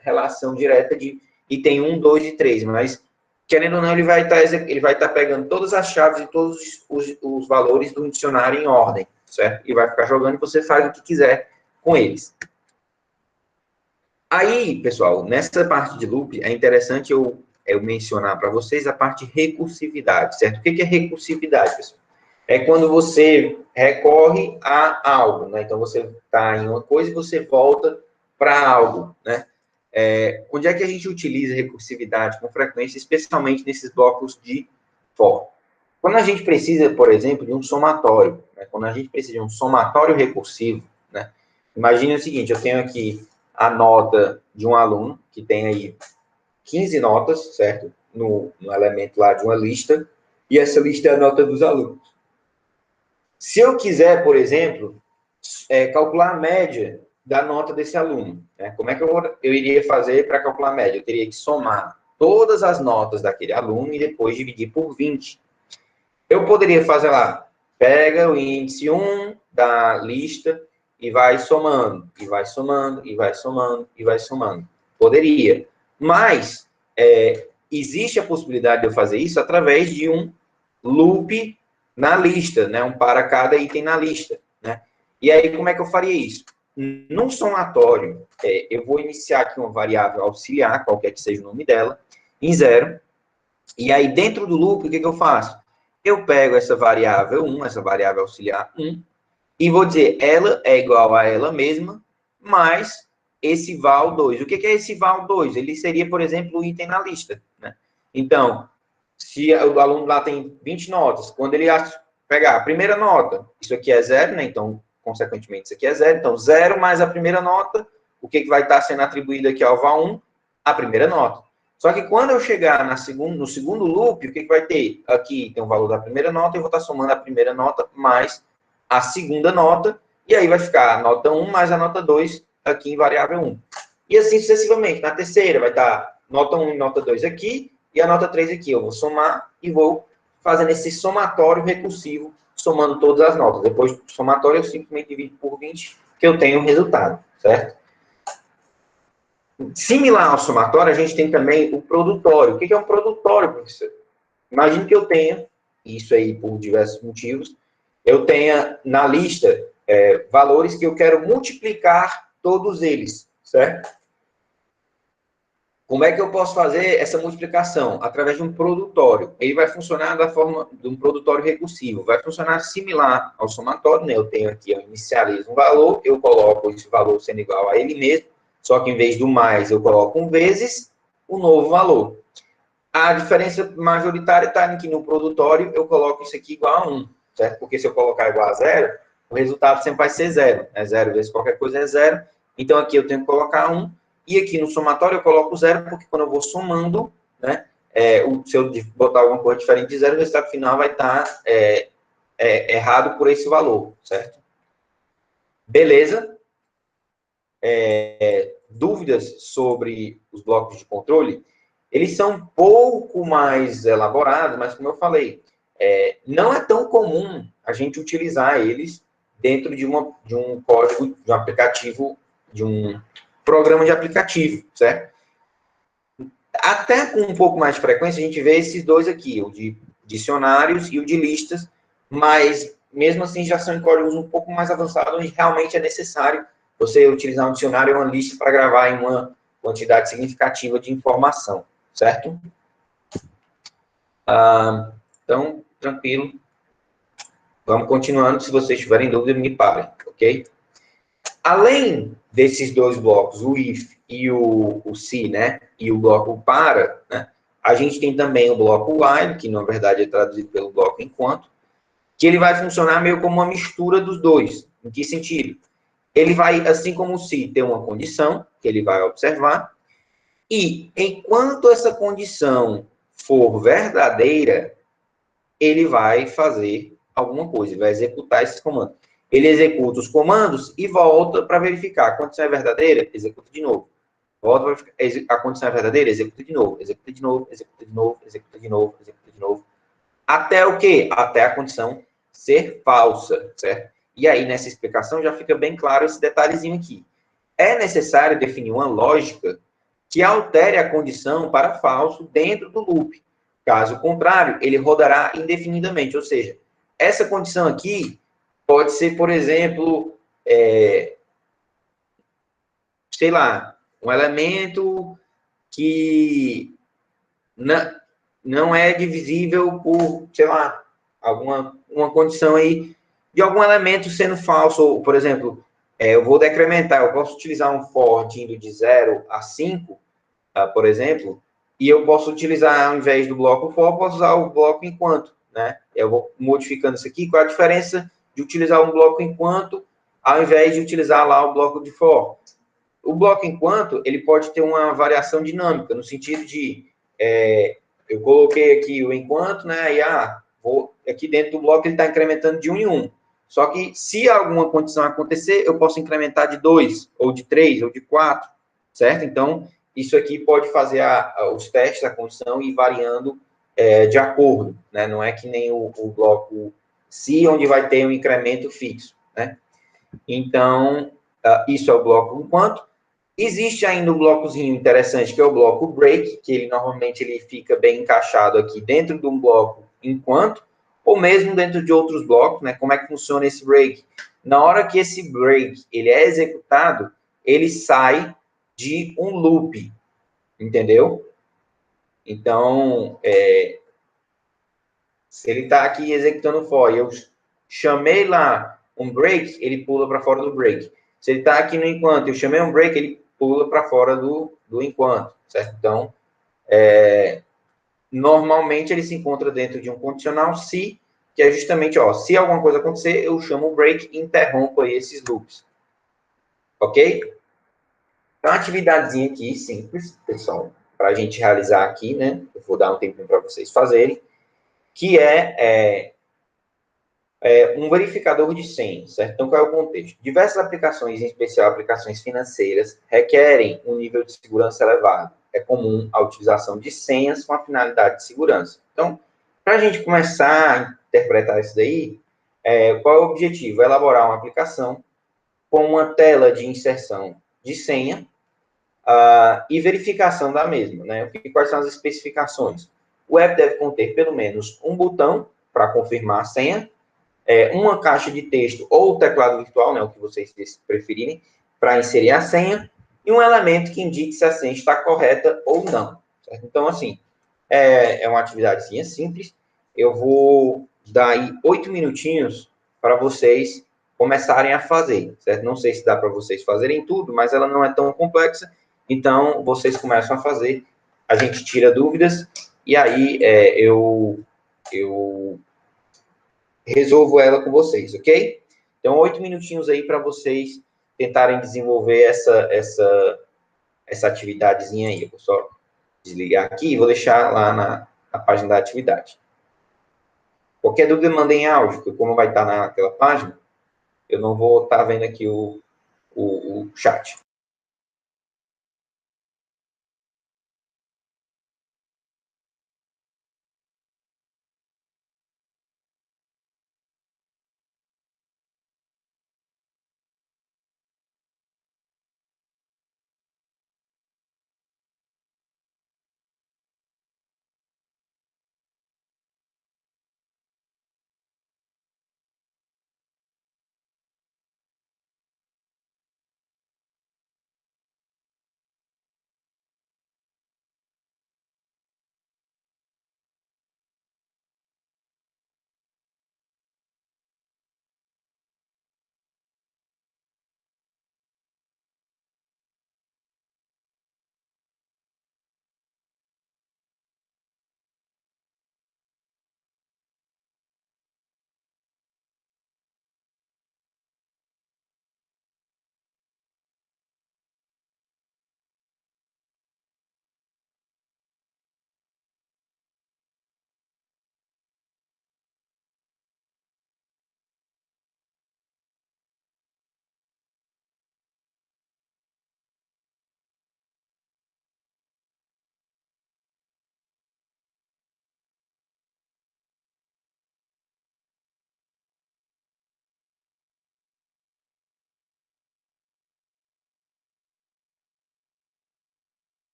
relação direta de item 1, 2 e 3, mas, querendo ou não, ele vai estar pegando todas as chaves e todos os valores do dicionário em ordem, certo? E vai ficar jogando e você faz o que quiser com eles. Aí, pessoal, nessa parte de loop, é interessante eu mencionar para vocês a parte de recursividade, certo? O que é recursividade, pessoal? É quando você recorre a algo, né? Então, você está em uma coisa e você volta para algo, né? Onde é que a gente utiliza recursividade com frequência, especialmente nesses blocos de for? Quando a gente precisa, por exemplo, de um somatório, né? Quando a gente precisa de um somatório recursivo, né? Imagine o seguinte, eu tenho aqui a nota de um aluno, que tem aí 15 notas, certo? No elemento lá de uma lista, e essa lista é a nota dos alunos. Se eu quiser, por exemplo, calcular a média da nota desse aluno, né? Como é que eu iria fazer para calcular a média? Eu teria que somar todas as notas daquele aluno e depois dividir por 20. Eu poderia fazer lá, pega o índice 1 da lista e vai somando, e vai somando, e vai somando, e vai somando. Poderia. Mas existe a possibilidade de eu fazer isso através de um loop na lista, né? Um para cada item na lista, né? E aí, como é que eu faria isso? Num somatório, eu vou iniciar aqui uma variável auxiliar, qualquer que seja o nome dela, em 0. E aí, dentro do loop, o que eu faço? Eu pego essa variável 1, essa variável auxiliar 1, e vou dizer, ela é igual a ela mesma, mais esse val 2. O que é esse val 2? Ele seria, por exemplo, o item na lista, né? Então, se o aluno lá tem 20 notas, quando ele pegar a primeira nota, isso aqui é 0, né? Então, consequentemente, isso aqui é 0. Então, 0 mais a primeira nota, o que vai estar sendo atribuído aqui ao val 1? A primeira nota. Só que quando eu chegar no segundo loop, o que vai ter? Aqui tem o valor da primeira nota, eu vou estar somando a primeira nota mais a segunda nota, e aí vai ficar a nota 1 mais a nota 2 aqui em variável 1. E assim sucessivamente. Na terceira vai estar nota 1 e nota 2 aqui, e a nota 3 aqui. Eu vou somar e vou fazendo esse somatório recursivo, somando todas as notas. Depois do somatório, eu simplesmente divido por 20, que eu tenho o resultado, certo? Similar ao somatório, a gente tem também o produtório. O que é um produtório, professor? Imagine que eu tenha, isso aí por diversos motivos, eu tenha na lista valores que eu quero multiplicar todos eles, certo? Como é que eu posso fazer essa multiplicação? Através de um produtório. Ele vai funcionar da forma de um produtório recursivo. Vai funcionar similar ao somatório, né? Eu tenho aqui, eu inicializo um valor, eu coloco esse valor sendo igual a ele mesmo, só que em vez do mais, eu coloco um vezes o novo valor. A diferença majoritária está aqui no produtório, eu coloco isso aqui igual a 1, certo? Porque se eu colocar igual a 0, o resultado sempre vai ser 0. Né? 0 vezes qualquer coisa é 0. Então, aqui eu tenho que colocar 1. E aqui no somatório eu coloco 0, porque quando eu vou somando, né, se eu botar alguma coisa diferente de zero, o resultado final vai estar errado por esse valor, certo? Beleza? Dúvidas sobre os blocos de controle? Eles são um pouco mais elaborados, mas como eu falei, não é tão comum a gente utilizar eles dentro de um código, de um aplicativo, de um programa de aplicativo, certo? Até com um pouco mais de frequência, a gente vê esses dois aqui, o de dicionários e o de listas, mas mesmo assim já são em códigos um pouco mais avançados, onde realmente é necessário você utilizar um dicionário ou uma lista para gravar em uma quantidade significativa de informação, certo? Então, tranquilo. Vamos continuando. Se vocês tiverem dúvida, me parem, ok? Além desses dois blocos, o if e o se, né? E o bloco para, né? A gente tem também o bloco while, que na verdade é traduzido pelo bloco enquanto, que ele vai funcionar meio como uma mistura dos dois. Em que sentido? Ele vai, assim como o se, ter uma condição, que ele vai observar, e enquanto essa condição for verdadeira, ele vai fazer alguma coisa, ele vai executar esses comandos. Ele executa os comandos e volta para verificar. A condição é verdadeira? Executa de novo. Volta para verificar. A condição é verdadeira? Executa de novo. Executa de novo, executa de novo, executa de novo, executa de novo. Até o quê? Até a condição ser falsa, certo? E aí, nessa explicação, já fica bem claro esse detalhezinho aqui. É necessário definir uma lógica que altere a condição para falso dentro do loop. Caso contrário, ele rodará indefinidamente. Ou seja, essa condição aqui pode ser, por exemplo, sei lá, um elemento que não é divisível por, sei lá, uma condição aí de algum elemento sendo falso. Ou, por exemplo, eu vou decrementar, eu posso utilizar um for indo de 0 a 5, por exemplo, e eu posso utilizar, ao invés do bloco for, posso usar o bloco enquanto, né? Eu vou modificando isso aqui. Qual a diferença de utilizar um bloco enquanto, ao invés de utilizar lá o bloco de for? O bloco enquanto, ele pode ter uma variação dinâmica, no sentido de, eu coloquei aqui o enquanto, né? E, aqui dentro do bloco ele está incrementando de 1 em 1. Só que, se alguma condição acontecer, eu posso incrementar de 2, ou de 3, ou de 4, certo? Então, isso aqui pode fazer os testes da condição e ir variando de acordo, né? Não é que nem o bloco se, onde vai ter um incremento fixo, né? Então, isso é o bloco enquanto. Existe ainda um blocozinho interessante, que é o bloco break, que ele normalmente ele fica bem encaixado aqui dentro de um bloco enquanto, ou mesmo dentro de outros blocos, né? Como é que funciona esse break? Na hora que esse break ele é executado, ele sai de um loop, entendeu? Então, se ele está aqui executando for e eu chamei lá um break, ele pula para fora do break. Se ele está aqui no enquanto, eu chamei um break, ele pula para fora do enquanto, certo? Então, normalmente ele se encontra dentro de um condicional se, que é justamente, se alguma coisa acontecer, eu chamo o break e interrompo aí esses loops. Ok? Então, uma atividadezinha aqui, simples, pessoal, para a gente realizar aqui, né? Eu vou dar um tempinho para vocês fazerem, que um verificador de senha, certo? Então, qual é o contexto? Diversas aplicações, em especial aplicações financeiras, requerem um nível de segurança elevado. É comum a utilização de senhas com a finalidade de segurança. Então, para a gente começar a interpretar isso daí, qual é o objetivo? Elaborar uma aplicação com uma tela de inserção de senha e verificação da mesma, né? Quais são as especificações? O app deve conter pelo menos um botão para confirmar a senha, uma caixa de texto ou teclado virtual, né, o que vocês preferirem, para inserir a senha, e um elemento que indique se a senha está correta ou não. Certo? Então, assim, é uma atividadezinha simples. Eu vou dar aí 8 minutinhos para vocês começarem a fazer, certo? Não sei se dá para vocês fazerem tudo, mas ela não é tão complexa, então vocês começam a fazer, a gente tira dúvidas, e aí eu resolvo ela com vocês, ok? Então, 8 minutinhos aí para vocês tentarem desenvolver essa atividadezinha aí, pessoal. desligar aqui e vou deixar lá na página da atividade. Qualquer dúvida, mandem em áudio, porque como vai estar naquela página, eu não vou estar vendo aqui o chat.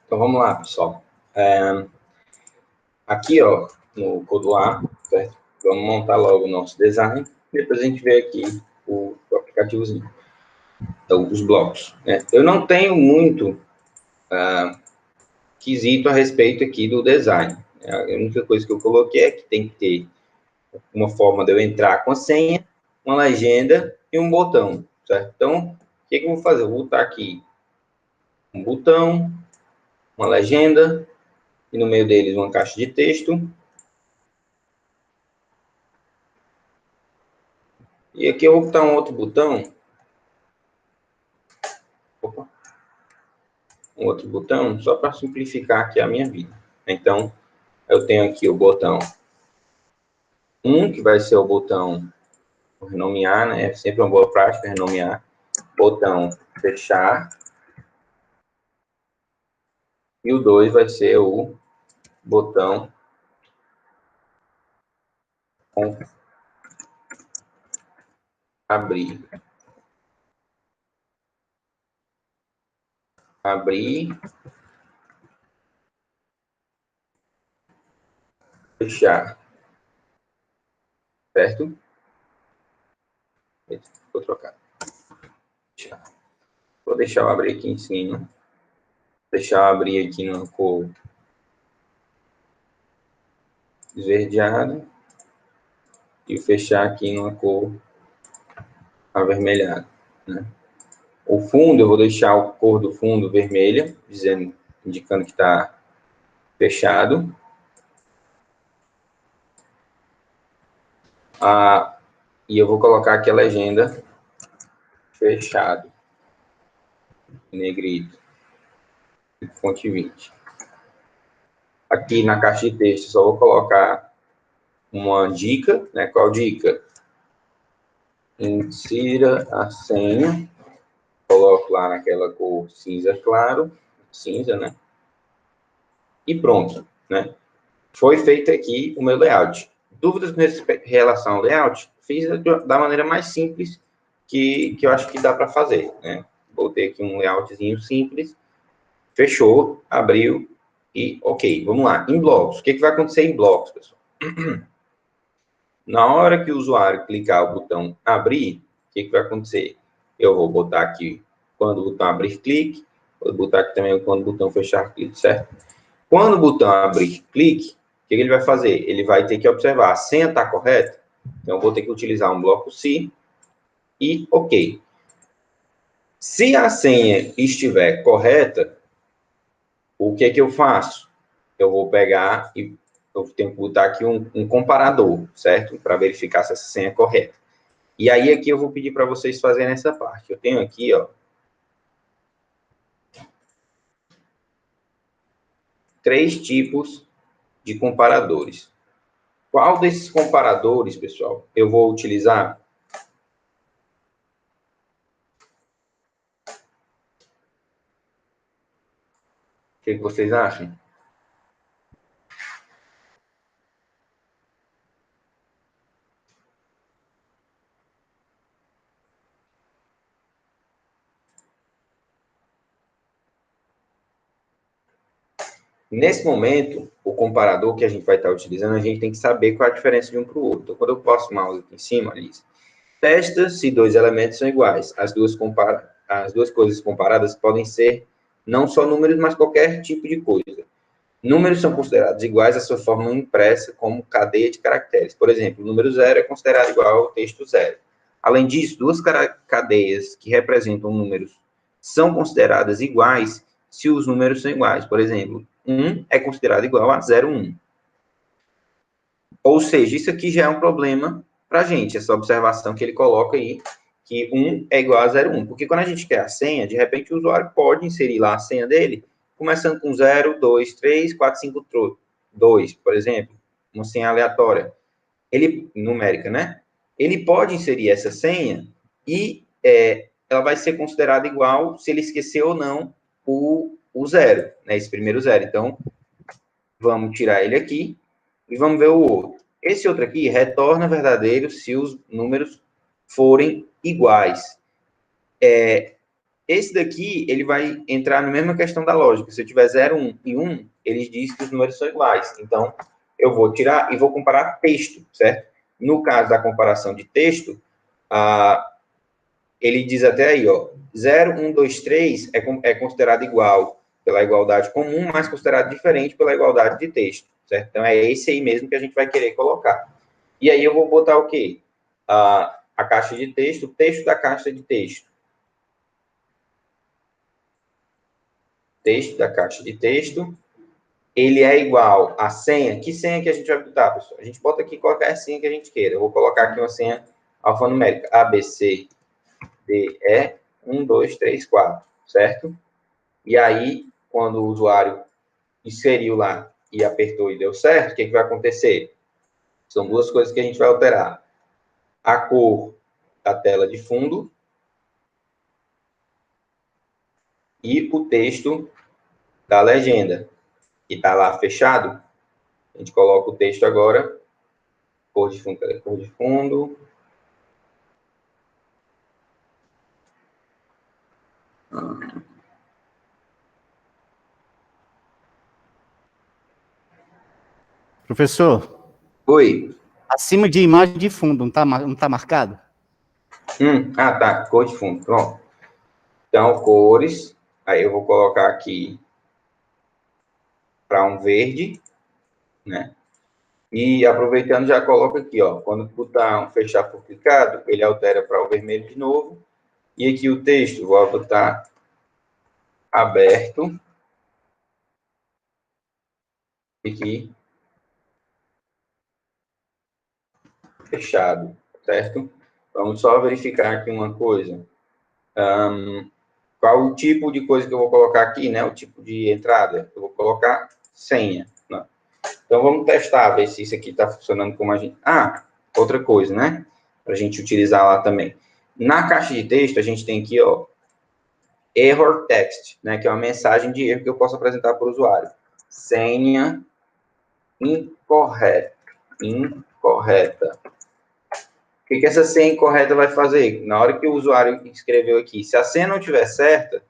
Então, vamos lá, pessoal. Aqui, ó, no Coduar, certo? Vamos montar logo o nosso design. Depois a gente vê aqui o aplicativozinho. Então, os blocos, né? Eu não tenho muito quesito a respeito aqui do design. A única coisa que eu coloquei é que tem que ter uma forma de eu entrar com a senha, uma legenda e um botão, certo? Então, o que eu vou fazer? Eu vou botar aqui um botão, uma legenda, e no meio deles uma caixa de texto. E aqui eu vou botar um outro botão. Opa, um outro botão, só para simplificar aqui a minha vida. Então, eu tenho aqui o botão 1, que vai ser o botão renomear, né? É sempre uma boa prática renomear. Botão fechar. E o 2 vai ser o botão abrir. Abrir. Fechar. Certo? Vou trocar. Fechar. Vou deixar eu abrir aqui em cima. Deixar eu abrir aqui na cor esverdeada. E fechar aqui numa cor avermelhada, né? O fundo, eu vou deixar a cor do fundo vermelha, indicando que está fechado. E eu vou colocar aqui a legenda fechado, negrito, fonte 20. Aqui na caixa de texto, só vou colocar uma dica, né? Qual dica? Insira a senha, coloco lá naquela cor cinza claro, cinza, né? E pronto, né? Foi feito aqui o meu layout. Dúvidas com relação ao layout? Fiz da maneira mais simples que eu acho que dá para fazer, né? Botei aqui um layoutzinho simples, fechou, abriu e ok, vamos lá. Em blocos, o que vai acontecer em blocos, pessoal? Na hora que o usuário clicar o botão abrir, o que vai acontecer? Eu vou botar aqui quando o botão abrir, clique. Vou botar aqui também quando o botão fechar, clique, certo? Quando o botão abrir, clique, o que ele vai fazer? Ele vai ter que observar, a senha está correta? Então, eu vou ter que utilizar um bloco se e ok. Se a senha estiver correta, o que eu faço? Eu vou pegar e eu tenho que botar aqui um comparador, certo? Para verificar se essa senha é correta. E aí, aqui eu vou pedir para vocês fazerem essa parte. Eu tenho aqui, ó, 3 tipos de comparadores. Qual desses comparadores, pessoal, eu vou utilizar? O que vocês acham? Nesse momento, o comparador que a gente vai estar utilizando, a gente tem que saber qual é a diferença de um para o outro. Então, quando eu passo o mouse aqui em cima, Alice, testa se 2 elementos são iguais. As duas coisas comparadas podem ser não só números, mas qualquer tipo de coisa. Números são considerados iguais à sua forma impressa como cadeia de caracteres. Por exemplo, o número 0 é considerado igual ao texto 0. Além disso, duas cadeias que representam números são consideradas iguais se os números são iguais. Por exemplo, 1 é considerado igual a 0, 1. Ou seja, isso aqui já é um problema para a gente, essa observação que ele coloca aí, que 1 é igual a 0, 1. Porque quando a gente quer a senha, de repente o usuário pode inserir lá a senha dele, começando com 0, 2, 3, 4, 5, 2, por exemplo, uma senha aleatória. Ele, numérica, né? Ele pode inserir essa senha e ela vai ser considerada igual se ele esquecer ou não o 0, né? Esse primeiro 0. Então, vamos tirar ele aqui e vamos ver o outro. Esse outro aqui retorna verdadeiro se os números forem iguais. Esse daqui, ele vai entrar na mesma questão da lógica. Se eu tiver 0, 1 e 1, ele diz que os números são iguais. Então, eu vou tirar e vou comparar texto, certo? No caso da comparação de texto, ele diz até aí, ó, 0, 1, 2, 3 é considerado igual pela igualdade comum, mas considerado diferente pela igualdade de texto, certo? Então, é esse aí mesmo que a gente vai querer colocar. E aí, eu vou botar o quê? A caixa de texto, o texto da caixa de texto. Texto da caixa de texto, ele é igual à senha. Que senha que a gente vai botar, pessoal? A gente bota aqui qualquer senha que a gente queira. Eu vou colocar aqui uma senha alfanumérica. A, B, C, D, E, 1, 2, 3, 4, certo? E aí, quando o usuário inseriu lá e apertou e deu certo, o que vai acontecer? São duas coisas que a gente vai alterar. A cor da tela de fundo e o texto da legenda, que está lá fechado. A gente coloca o texto agora, cor de fundo, cadê? Cor de fundo. Professor, Oi. acima de imagem de fundo, não tá marcado? Tá, cor de fundo, pronto. Então, cores, aí eu vou colocar aqui para um verde, né? E aproveitando, já coloco aqui, ó, quando o botão fechar por clicado, ele altera para o vermelho de novo. E aqui o texto, vou botar aberto. Aqui, fechado, certo? Vamos só verificar aqui uma coisa. Qual o tipo de coisa que eu vou colocar aqui, né? O tipo de entrada. Eu vou colocar senha. Não. Então, vamos testar, ver se isso aqui está funcionando como a gente... outra coisa, né? Para a gente utilizar lá também. Na caixa de texto, a gente tem aqui, ó, error text, né? Que é uma mensagem de erro que eu posso apresentar para o usuário. Senha incorreta. Incorreta. O que essa senha incorreta vai fazer? Na hora que o usuário escreveu aqui, se a senha não estiver certa,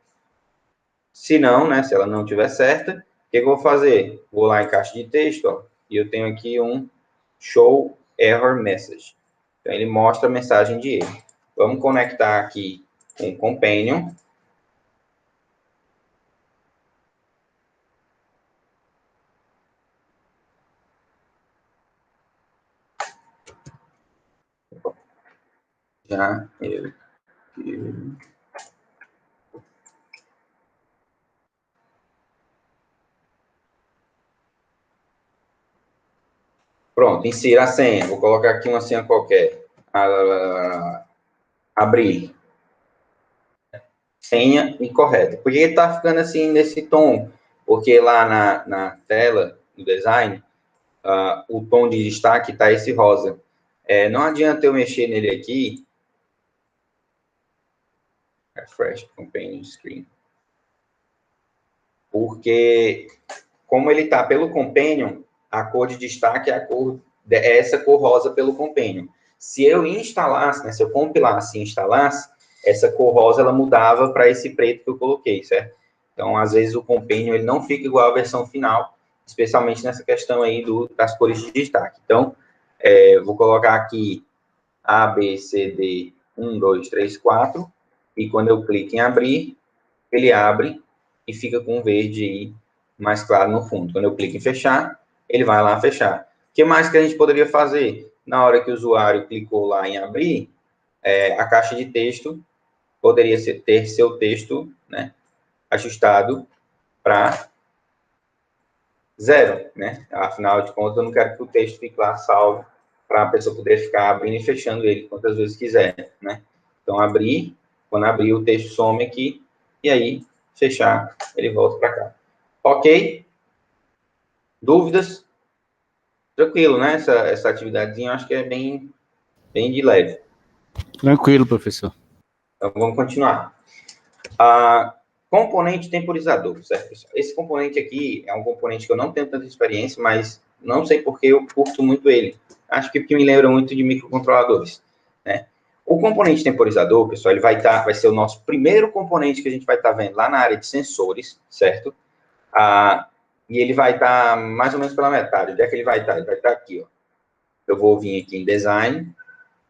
se não, né, se ela não estiver certa, o que eu vou fazer? Vou lá em caixa de texto, ó, e eu tenho aqui um show error message. Então, ele mostra a mensagem de erro. Vamos conectar aqui com o Companion. Já eu Pronto, insira a senha. Vou colocar aqui uma senha qualquer. Abrir. Senha incorreta. Por que está ficando assim nesse tom? Porque lá na tela, no design, o tom de destaque está esse rosa. Não adianta eu mexer nele aqui. Refresh Companion Screen. Porque, como ele está pelo Companion, a cor de destaque é essa cor rosa pelo Companion. Se eu instalasse, né, se eu compilasse e instalasse, essa cor rosa ela mudava para esse preto que eu coloquei, certo? Então, às vezes, o Companion ele não fica igual à versão final, especialmente nessa questão aí das cores de destaque. Então, vou colocar aqui A, B, C, D, 1, 2, 3, 4, e quando eu clico em abrir, ele abre e fica com um verde aí mais claro no fundo. Quando eu clico em fechar, ele vai lá fechar. O que mais que a gente poderia fazer? Na hora que o usuário clicou lá em abrir, a caixa de texto poderia ter seu texto, né, ajustado para 0, né? Afinal de contas, eu não quero que o texto fique lá salvo para a pessoa poder ficar abrindo e fechando ele quantas vezes quiser, né? Então, abrir, quando abrir, o texto some aqui, e aí, fechar, ele volta para cá. Ok? Dúvidas? Tranquilo, né? Essa atividadezinha, eu acho que é bem de leve. Tranquilo, professor. Então, vamos continuar. Componente temporizador, certo, pessoal? Esse componente aqui é um componente que eu não tenho tanta experiência, mas não sei porque eu curto muito ele. Acho que porque me lembra muito de microcontroladores, né? O componente temporizador, pessoal, ele vai ser o nosso primeiro componente que a gente vai estar vendo lá na área de sensores, certo? E ele vai estar mais ou menos pela metade. Onde é que ele vai estar? Ele vai estar aqui, ó. Eu vou vir aqui em Design,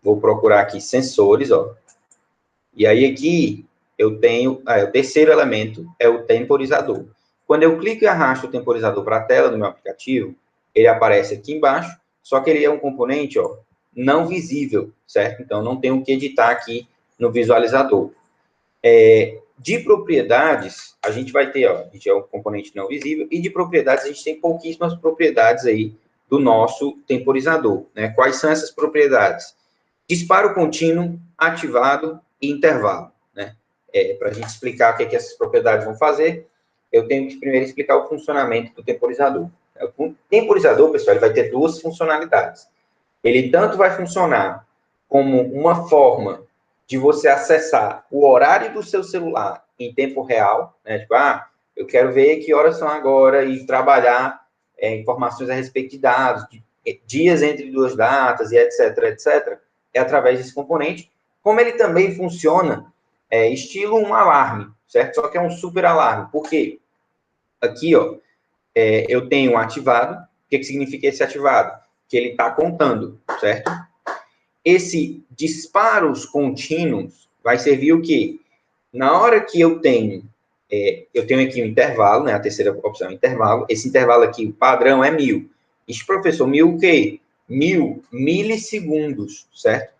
vou procurar aqui Sensores, ó. E aí aqui eu tenho, o terceiro elemento é o temporizador. Quando eu clico e arrasto o temporizador para a tela do meu aplicativo, ele aparece aqui embaixo, só que ele é um componente, ó, não visível, certo? Então, não tenho o que editar aqui no visualizador. De propriedades, a gente vai ter, ó, a gente é um componente não visível, e de propriedades, a gente tem pouquíssimas propriedades aí do nosso temporizador, né? Quais são essas propriedades? Disparo contínuo, ativado e intervalo, né? Para a gente explicar o que essas propriedades vão fazer, eu tenho que primeiro explicar o funcionamento do temporizador. O temporizador, pessoal, ele vai ter duas funcionalidades. Ele tanto vai funcionar como uma forma de você acessar o horário do seu celular em tempo real, né? Tipo, eu quero ver que horas são agora e trabalhar informações a respeito de dados, de dias entre duas datas e etc, etc. É através desse componente. Como ele também funciona estilo um alarme, certo? Só que é um super alarme. Por quê? Aqui, ó, eu tenho ativado. O que significa esse ativado? Que ele está contando, certo? Esse disparos contínuos vai servir o quê? Na hora que eu tenho aqui um intervalo, né? A terceira opção é intervalo. Esse intervalo aqui, o padrão é 1000. Isso, professor, 1000 o quê? 1000 milissegundos, certo?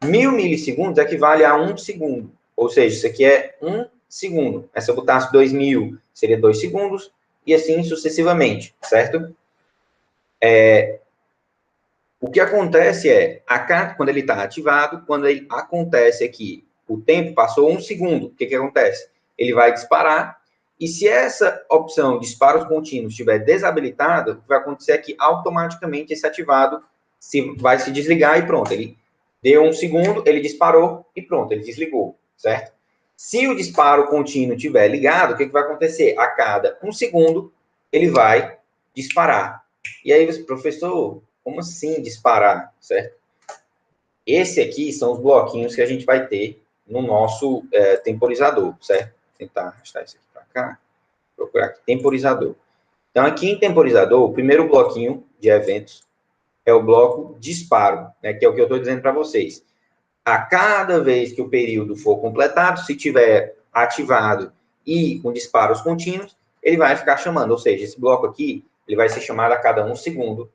1000 milissegundos equivale a 1 segundo. Ou seja, isso aqui é 1 segundo. Se eu botasse 2000, seria 2 segundos, e assim sucessivamente, certo? O que acontece quando ele está ativado, quando ele acontece aqui, o tempo passou 1 segundo, o que acontece? Ele vai disparar, e se essa opção disparos contínuos estiver desabilitada, o que vai acontecer é que automaticamente esse ativado vai se desligar e pronto, ele deu 1 segundo, ele disparou e pronto, ele desligou, certo? Se o disparo contínuo estiver ligado, o que vai acontecer? A cada 1 segundo, ele vai disparar. E aí, professor, como assim disparar, certo? Esse aqui são os bloquinhos que a gente vai ter no nosso temporizador, certo? Vou tentar arrastar isso aqui para cá, procurar aqui, temporizador. Então, aqui em temporizador, o primeiro bloquinho de eventos é o bloco disparo, né, que é o que eu estou dizendo para vocês. A cada vez que o período for completado, se tiver ativado e com disparos contínuos, ele vai ficar chamando, ou seja, esse bloco aqui, ele vai ser chamado a cada 1 segundo,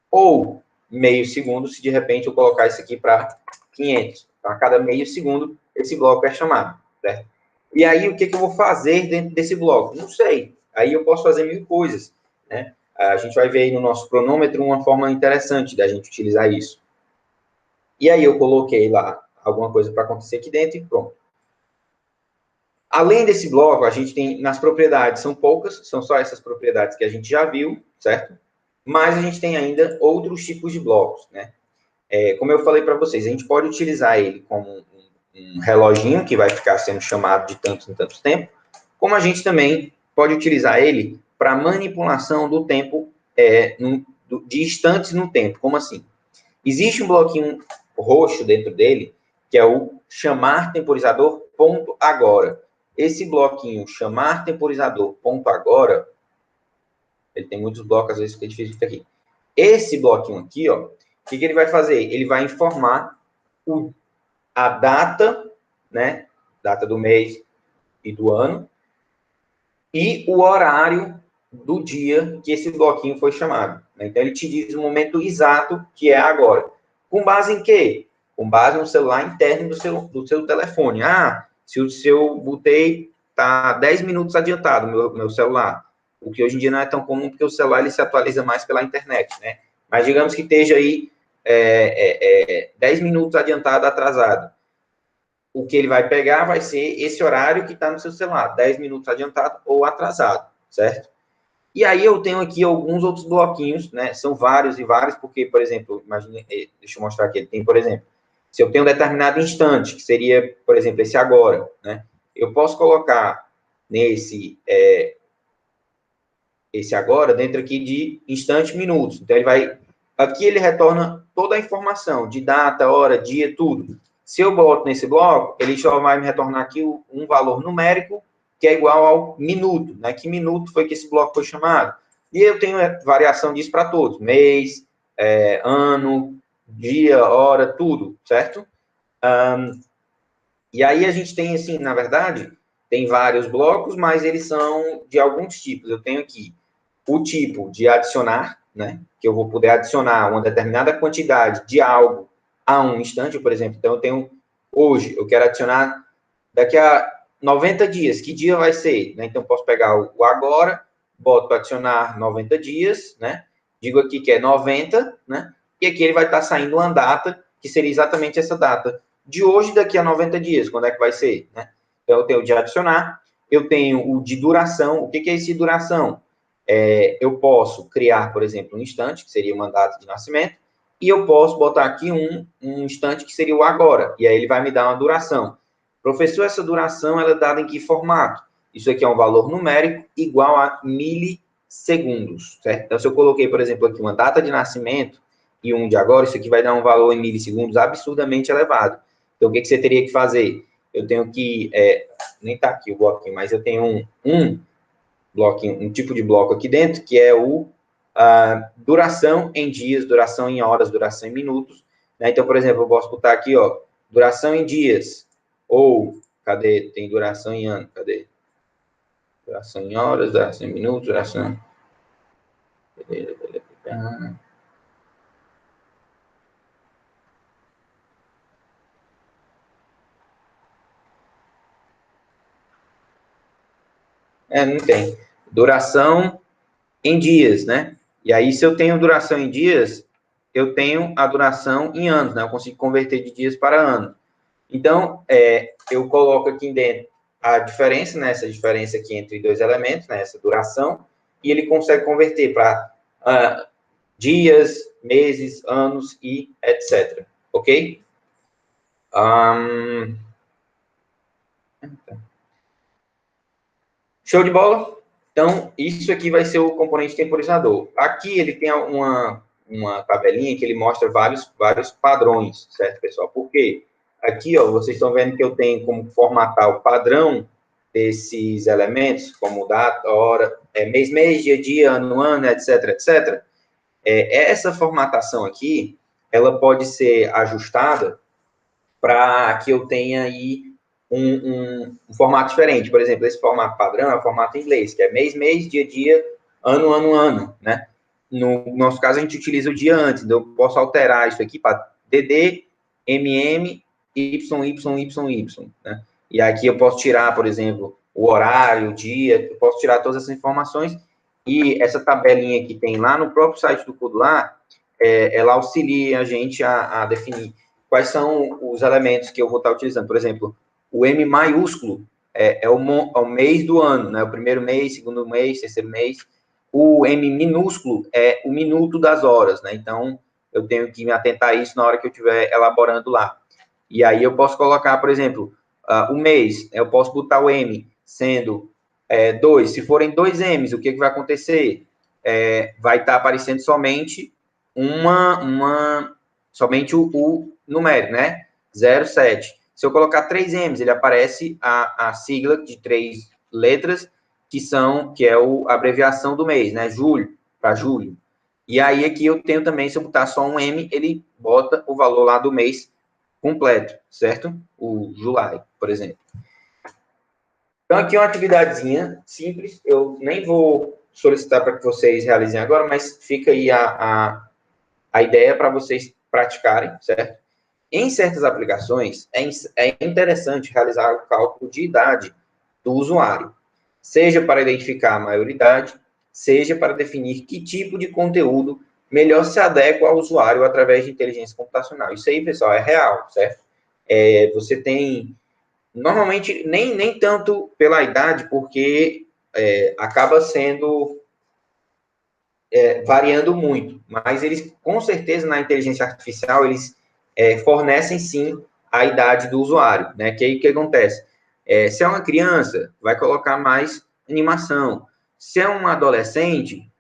ou meio segundo, se de repente eu colocar isso aqui para 500. Então, a cada meio segundo, esse bloco é chamado, certo? E aí, o que eu vou fazer dentro desse bloco? Não sei. Aí eu posso fazer 1000 coisas, né? A gente vai ver aí no nosso cronômetro uma forma interessante da gente utilizar isso. E aí eu coloquei lá alguma coisa para acontecer aqui dentro e pronto. Além desse bloco, a gente tem nas propriedades, são poucas, são só essas propriedades que a gente já viu, certo? Mas a gente tem ainda outros tipos de blocos, né? Como eu falei para vocês, a gente pode utilizar ele como um reloginho que vai ficar sendo chamado de tantos em tantos tempo, como a gente também pode utilizar ele para manipulação do tempo, de instantes no tempo. Como assim? Existe um bloquinho roxo dentro dele, que é o chamar temporizador ponto agora. Esse bloquinho chamar temporizador ponto agora, ele tem muitos blocos, às vezes fica difícil de ficar aqui. Esse bloquinho aqui, ó, o que ele vai fazer? Ele vai informar a data, né? Data do mês e do ano, e o horário do dia que esse bloquinho foi chamado. Então, ele te diz o momento exato que é agora. Com base em quê? Com base no celular interno do seu telefone. Se o seu botei está 10 minutos adiantado, meu celular. O que hoje em dia não é tão comum, porque o celular ele se atualiza mais pela internet, né? Mas digamos que esteja aí 10 minutos adiantado, atrasado. O que ele vai pegar vai ser esse horário que está no seu celular, 10 minutos adiantado ou atrasado, certo? E aí eu tenho aqui alguns outros bloquinhos, né? São vários e vários, porque, por exemplo, imagine, deixa eu mostrar aqui, tem, por exemplo, se eu tenho um determinado instante, que seria, por exemplo, esse agora, né? Eu posso colocar esse agora dentro aqui de instantes, minutos. Então, aqui ele retorna toda a informação de data, hora, dia, tudo. Se eu boto nesse bloco, ele só vai me retornar aqui um valor numérico que é igual ao minuto, né? Que minuto foi que esse bloco foi chamado? E eu tenho variação disso para todos, mês, ano, dia, hora, tudo, certo? E aí a gente tem, assim, na verdade, tem vários blocos, mas eles são de alguns tipos. Eu tenho aqui o tipo de adicionar, né? Que eu vou poder adicionar uma determinada quantidade de algo a um instante, por exemplo. Então, eu tenho hoje, eu quero adicionar daqui a 90 dias. Que dia vai ser? Né? Então, eu posso pegar o agora, boto para adicionar 90 dias, né? Digo aqui que é 90, né? E aqui ele vai estar saindo uma data, que seria exatamente essa data de hoje daqui a 90 dias. Quando é que vai ser? Né? Então, eu tenho o de adicionar, eu tenho o de duração. O que é esse de duração? Eu posso criar, por exemplo, um instante, que seria uma data de nascimento, e eu posso botar aqui um instante, que seria o agora, e aí ele vai me dar uma duração. Professor, essa duração ela é dada em que formato? Isso aqui é um valor numérico igual a milissegundos, certo? Então, se eu coloquei, por exemplo, aqui uma data de nascimento e um de agora, isso aqui vai dar um valor em milissegundos absurdamente elevado. Então, o que você teria que fazer? Eu tenho que, nem está aqui o bloquinho, mas eu tenho um bloquinho, um tipo de bloco aqui dentro, que é duração em dias, duração em horas, duração em minutos. Né? Então, por exemplo, eu posso botar aqui, ó, duração em dias, ou, cadê? Tem duração em ano, cadê? Duração em horas, duração em minutos, duração... Não tem. Duração em dias, né? E aí, se eu tenho duração em dias, eu tenho a duração em anos, né? Eu consigo converter de dias para anos. Então, eu coloco aqui dentro a diferença, né? Essa diferença aqui entre dois elementos, né? Essa duração, e ele consegue converter para dias, meses, anos e etc. Ok? Show de bola? Então, isso aqui vai ser o componente temporizador. Aqui ele tem uma tabelinha que ele mostra vários padrões, certo, pessoal? Por quê? Aqui, ó, vocês estão vendo que eu tenho como formatar o padrão desses elementos, como data, hora, mês, dia, ano, etc, etc. Essa formatação aqui, ela pode ser ajustada para que eu tenha aí um formato diferente. Por exemplo, esse formato padrão é o formato em inglês, que é mês, dia, ano, né? No nosso caso, a gente utiliza o dia antes, então eu posso alterar isso aqui para DD, MM, YYYY, né? E aqui eu posso tirar, por exemplo, o horário, o dia, eu posso tirar todas essas informações, e essa tabelinha que tem lá no próprio site do Codular, ela auxilia a gente a definir quais são os elementos que eu vou estar utilizando. Por exemplo, o M maiúsculo é o mês do ano, né? O primeiro mês, segundo mês, terceiro mês. O M minúsculo é o minuto das horas, né? Então, eu tenho que me atentar a isso na hora que eu estiver elaborando lá. E aí eu posso colocar, por exemplo, o mês, eu posso botar o M sendo 2. Se forem 2 M's, o que vai acontecer? Vai estar aparecendo somente somente o numérico, né? 07. Se eu colocar 3 M's, ele aparece a sigla de 3 letras, que é a abreviação do mês, né? Julho, para julho. E aí aqui eu tenho também, se eu botar só um M, ele bota o valor lá do mês completo, certo? O July, por exemplo. Então, aqui é uma atividadezinha simples, eu nem vou solicitar para que vocês realizem agora, mas fica aí a ideia para vocês praticarem, certo? Em certas aplicações, é interessante realizar o cálculo de idade do usuário, seja para identificar a maioridade, seja para definir que tipo de conteúdo melhor se adequa ao usuário através de inteligência computacional. Isso aí, pessoal, é real, certo? Você tem, normalmente, nem tanto pela idade, porque acaba sendo variando muito, mas eles, com certeza, na inteligência artificial, eles fornecem, sim, a idade do usuário, né? Que aí, o que acontece? Se é uma criança, vai colocar mais animação. Se é um adolescente,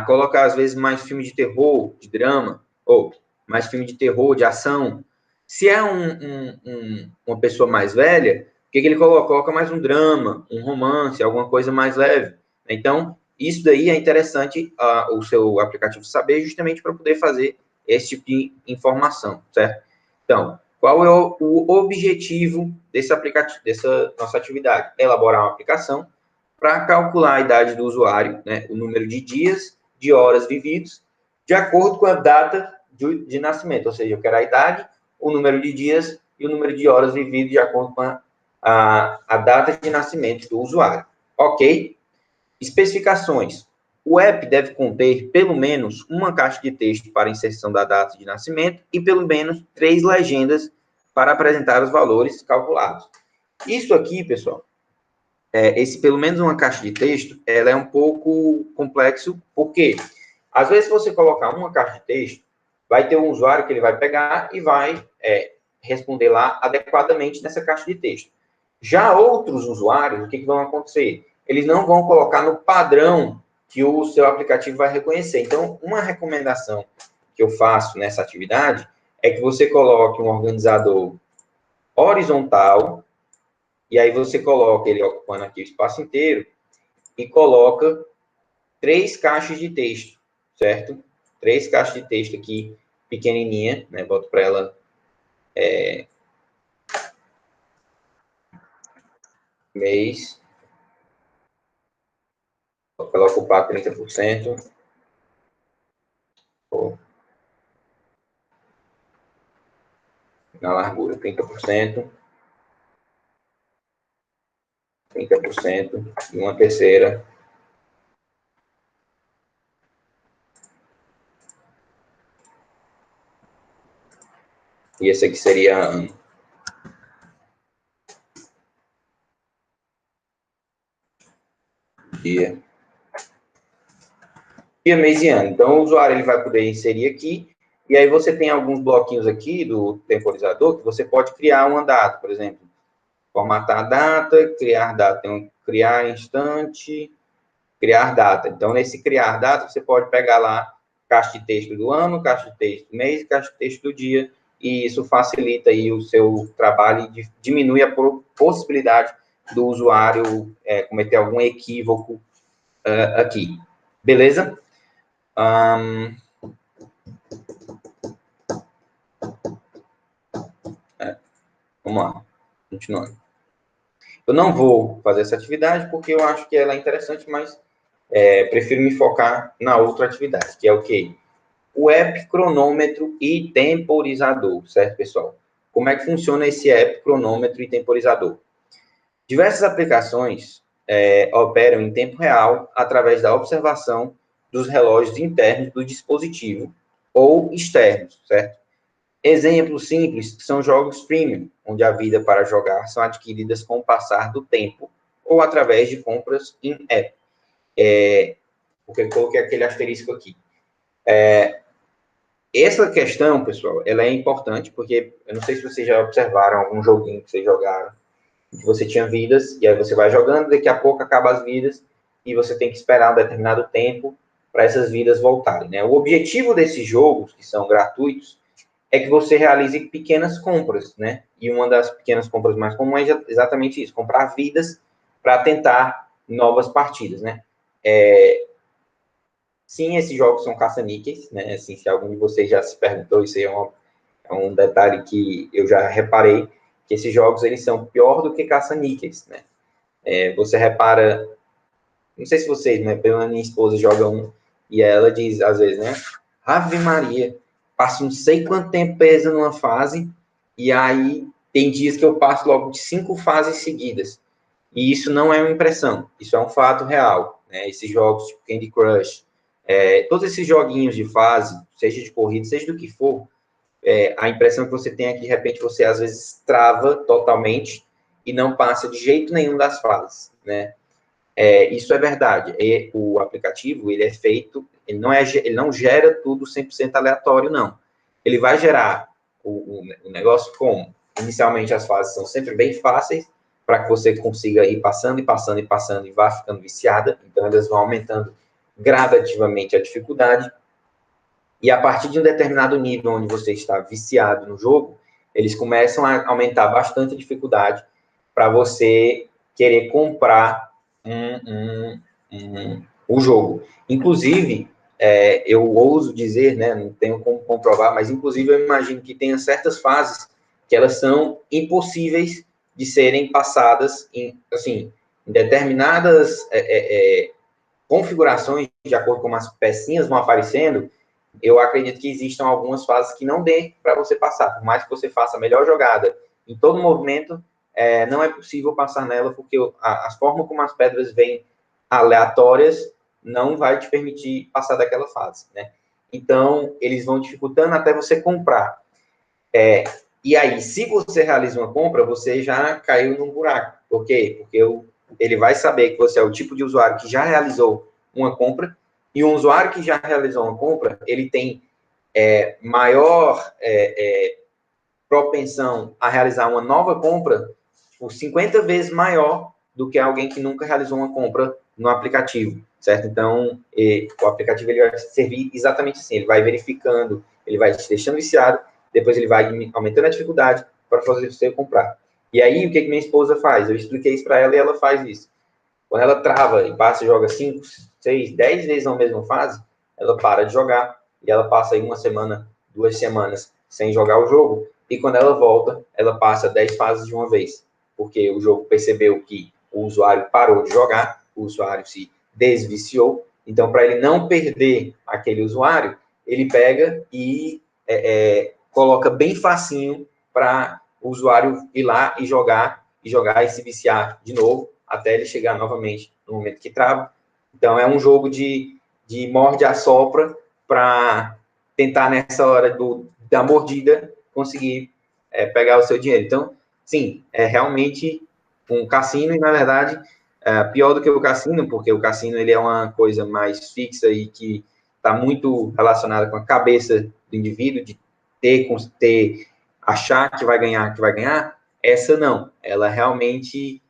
coloca, às vezes, mais filme de terror, de drama, ou mais filme de terror, de ação. Se é uma pessoa mais velha, o que ele coloca? Coloca mais um drama, um romance, alguma coisa mais leve. Então, isso daí é interessante o seu aplicativo saber justamente para poder fazer esse tipo de informação, certo? Então, qual é o objetivo desse aplicativo, dessa nossa atividade? Elaborar uma aplicação para calcular a idade do usuário, né, o número de dias, de horas vividos, de acordo com a data de nascimento, ou seja, eu quero a idade, o número de dias e o número de horas vividas de acordo com a data de nascimento do usuário. Ok? Especificações. O app deve conter pelo menos uma caixa de texto para inserção da data de nascimento e pelo menos 3 legendas para apresentar os valores calculados. Isso aqui, pessoal, esse pelo menos uma caixa de texto, ela é um pouco complexo, porque às vezes você colocar uma caixa de texto, vai ter um usuário que ele vai pegar e vai responder lá adequadamente nessa caixa de texto. Já outros usuários, o que vão acontecer? Eles não vão colocar no padrão que o seu aplicativo vai reconhecer. Então, uma recomendação que eu faço nessa atividade é que você coloque um organizador horizontal, e aí você coloca ele ocupando aqui o espaço inteiro, e coloca 3 caixas de texto, certo? 3 caixas de texto aqui, pequenininha, né? Boto para ela mês, para ela ocupar 30%. Na largura, 30%. 30%. E uma terceira. E esse aqui seria ano. Dia, mês e ano. Então, o usuário ele vai poder inserir aqui, e aí você tem alguns bloquinhos aqui do temporizador que você pode criar uma data, por exemplo, formatar a data, criar data, tem criar instante, criar data. Então, nesse criar data, você pode pegar lá caixa de texto do ano, caixa de texto do mês, caixa de texto do dia, e isso facilita aí o seu trabalho e diminui a possibilidade do usuário cometer algum equívoco aqui. Beleza? Vamos lá, continuando. Eu não vou fazer essa atividade porque eu acho que ela é interessante, mas prefiro me focar na outra atividade, que é o quê? O app cronômetro e temporizador, certo, pessoal? Como é que funciona esse app cronômetro e temporizador? Diversas aplicações operam em tempo real através da observação dos relógios internos do dispositivo ou externos, certo? Exemplos simples são jogos premium, onde a vida para jogar são adquiridas com o passar do tempo ou através de compras em app. Porque eu coloquei aquele asterisco aqui. Essa questão, pessoal, ela é importante, porque eu não sei se vocês já observaram algum joguinho que vocês jogaram, que você tinha vidas, e aí você vai jogando, daqui a pouco acaba as vidas, e você tem que esperar um determinado tempo para essas vidas voltarem, né? O objetivo desses jogos, que são gratuitos, é que você realize pequenas compras, né? E uma das pequenas compras mais comuns é exatamente isso, comprar vidas para tentar novas partidas, né? Sim, esses jogos são caça-níqueis, né? Assim, se algum de vocês já se perguntou, isso aí é um detalhe que eu já reparei, que esses jogos, eles são pior do que caça-níqueis, né? Você repara, não sei se vocês, né? Pela minha esposa joga um, e ela diz, às vezes, né? Ave Maria, passo não sei quanto tempo presa numa fase, e aí tem dias que eu passo logo de 5 fases seguidas. E isso não é uma impressão, isso é um fato real, né? Esses jogos tipo Candy Crush, todos esses joguinhos de fase, seja de corrida, seja do que for, a impressão que você tem é que, de repente, você, às vezes, trava totalmente e não passa de jeito nenhum das fases, né? Isso é verdade. O aplicativo, ele é feito, ele não gera tudo 100% aleatório, não. Ele vai gerar o negócio como? Inicialmente, as fases são sempre bem fáceis, para que você consiga ir passando e passando e passando e vá ficando viciada. Então, elas vão aumentando gradativamente a dificuldade. E a partir de um determinado nível onde você está viciado no jogo, eles começam a aumentar bastante a dificuldade para você querer comprar o jogo. Inclusive, eu ouso dizer, né, não tenho como comprovar, mas inclusive eu imagino que tenha certas fases que elas são impossíveis de serem passadas em determinadas configurações, de acordo com as pecinhas vão aparecendo. Eu acredito que existam algumas fases que não dê para você passar, por mais que você faça a melhor jogada em todo movimento, não é possível passar nela, porque a forma como as pedras vêm aleatórias não vai te permitir passar daquela fase, né? Então, eles vão dificultando até você comprar. E aí, se você realiza uma compra, você já caiu num buraco. Por quê? Porque ele vai saber que você é o tipo de usuário que já realizou uma compra, e um usuário que já realizou uma compra, ele tem maior propensão a realizar uma nova compra por 50 vezes maior do que alguém que nunca realizou uma compra no aplicativo, certo? Então, o aplicativo ele vai servir exatamente assim, ele vai verificando, ele vai te deixando viciado, depois ele vai aumentando a dificuldade para fazer você comprar. E aí, o que minha esposa faz? Eu expliquei isso para ela e ela faz isso. Quando ela trava e passa e joga 5, 6, 10 vezes na mesma fase, ela para de jogar e ela passa aí 1 semana, 2 semanas sem jogar o jogo, e quando ela volta, ela passa 10 fases de uma vez, porque o jogo percebeu que o usuário parou de jogar, o usuário se desviciou, então para ele não perder aquele usuário, ele pega e coloca bem facinho para o usuário ir lá e jogar e se viciar de novo, até ele chegar novamente no momento que trava. Então, é um jogo de morde-a-sopra para tentar, nessa hora da mordida, conseguir pegar o seu dinheiro. Então, sim, é realmente um cassino e, na verdade, pior do que o cassino, porque o cassino ele é uma coisa mais fixa e que está muito relacionada com a cabeça do indivíduo, de achar que vai ganhar. Essa não, ela realmente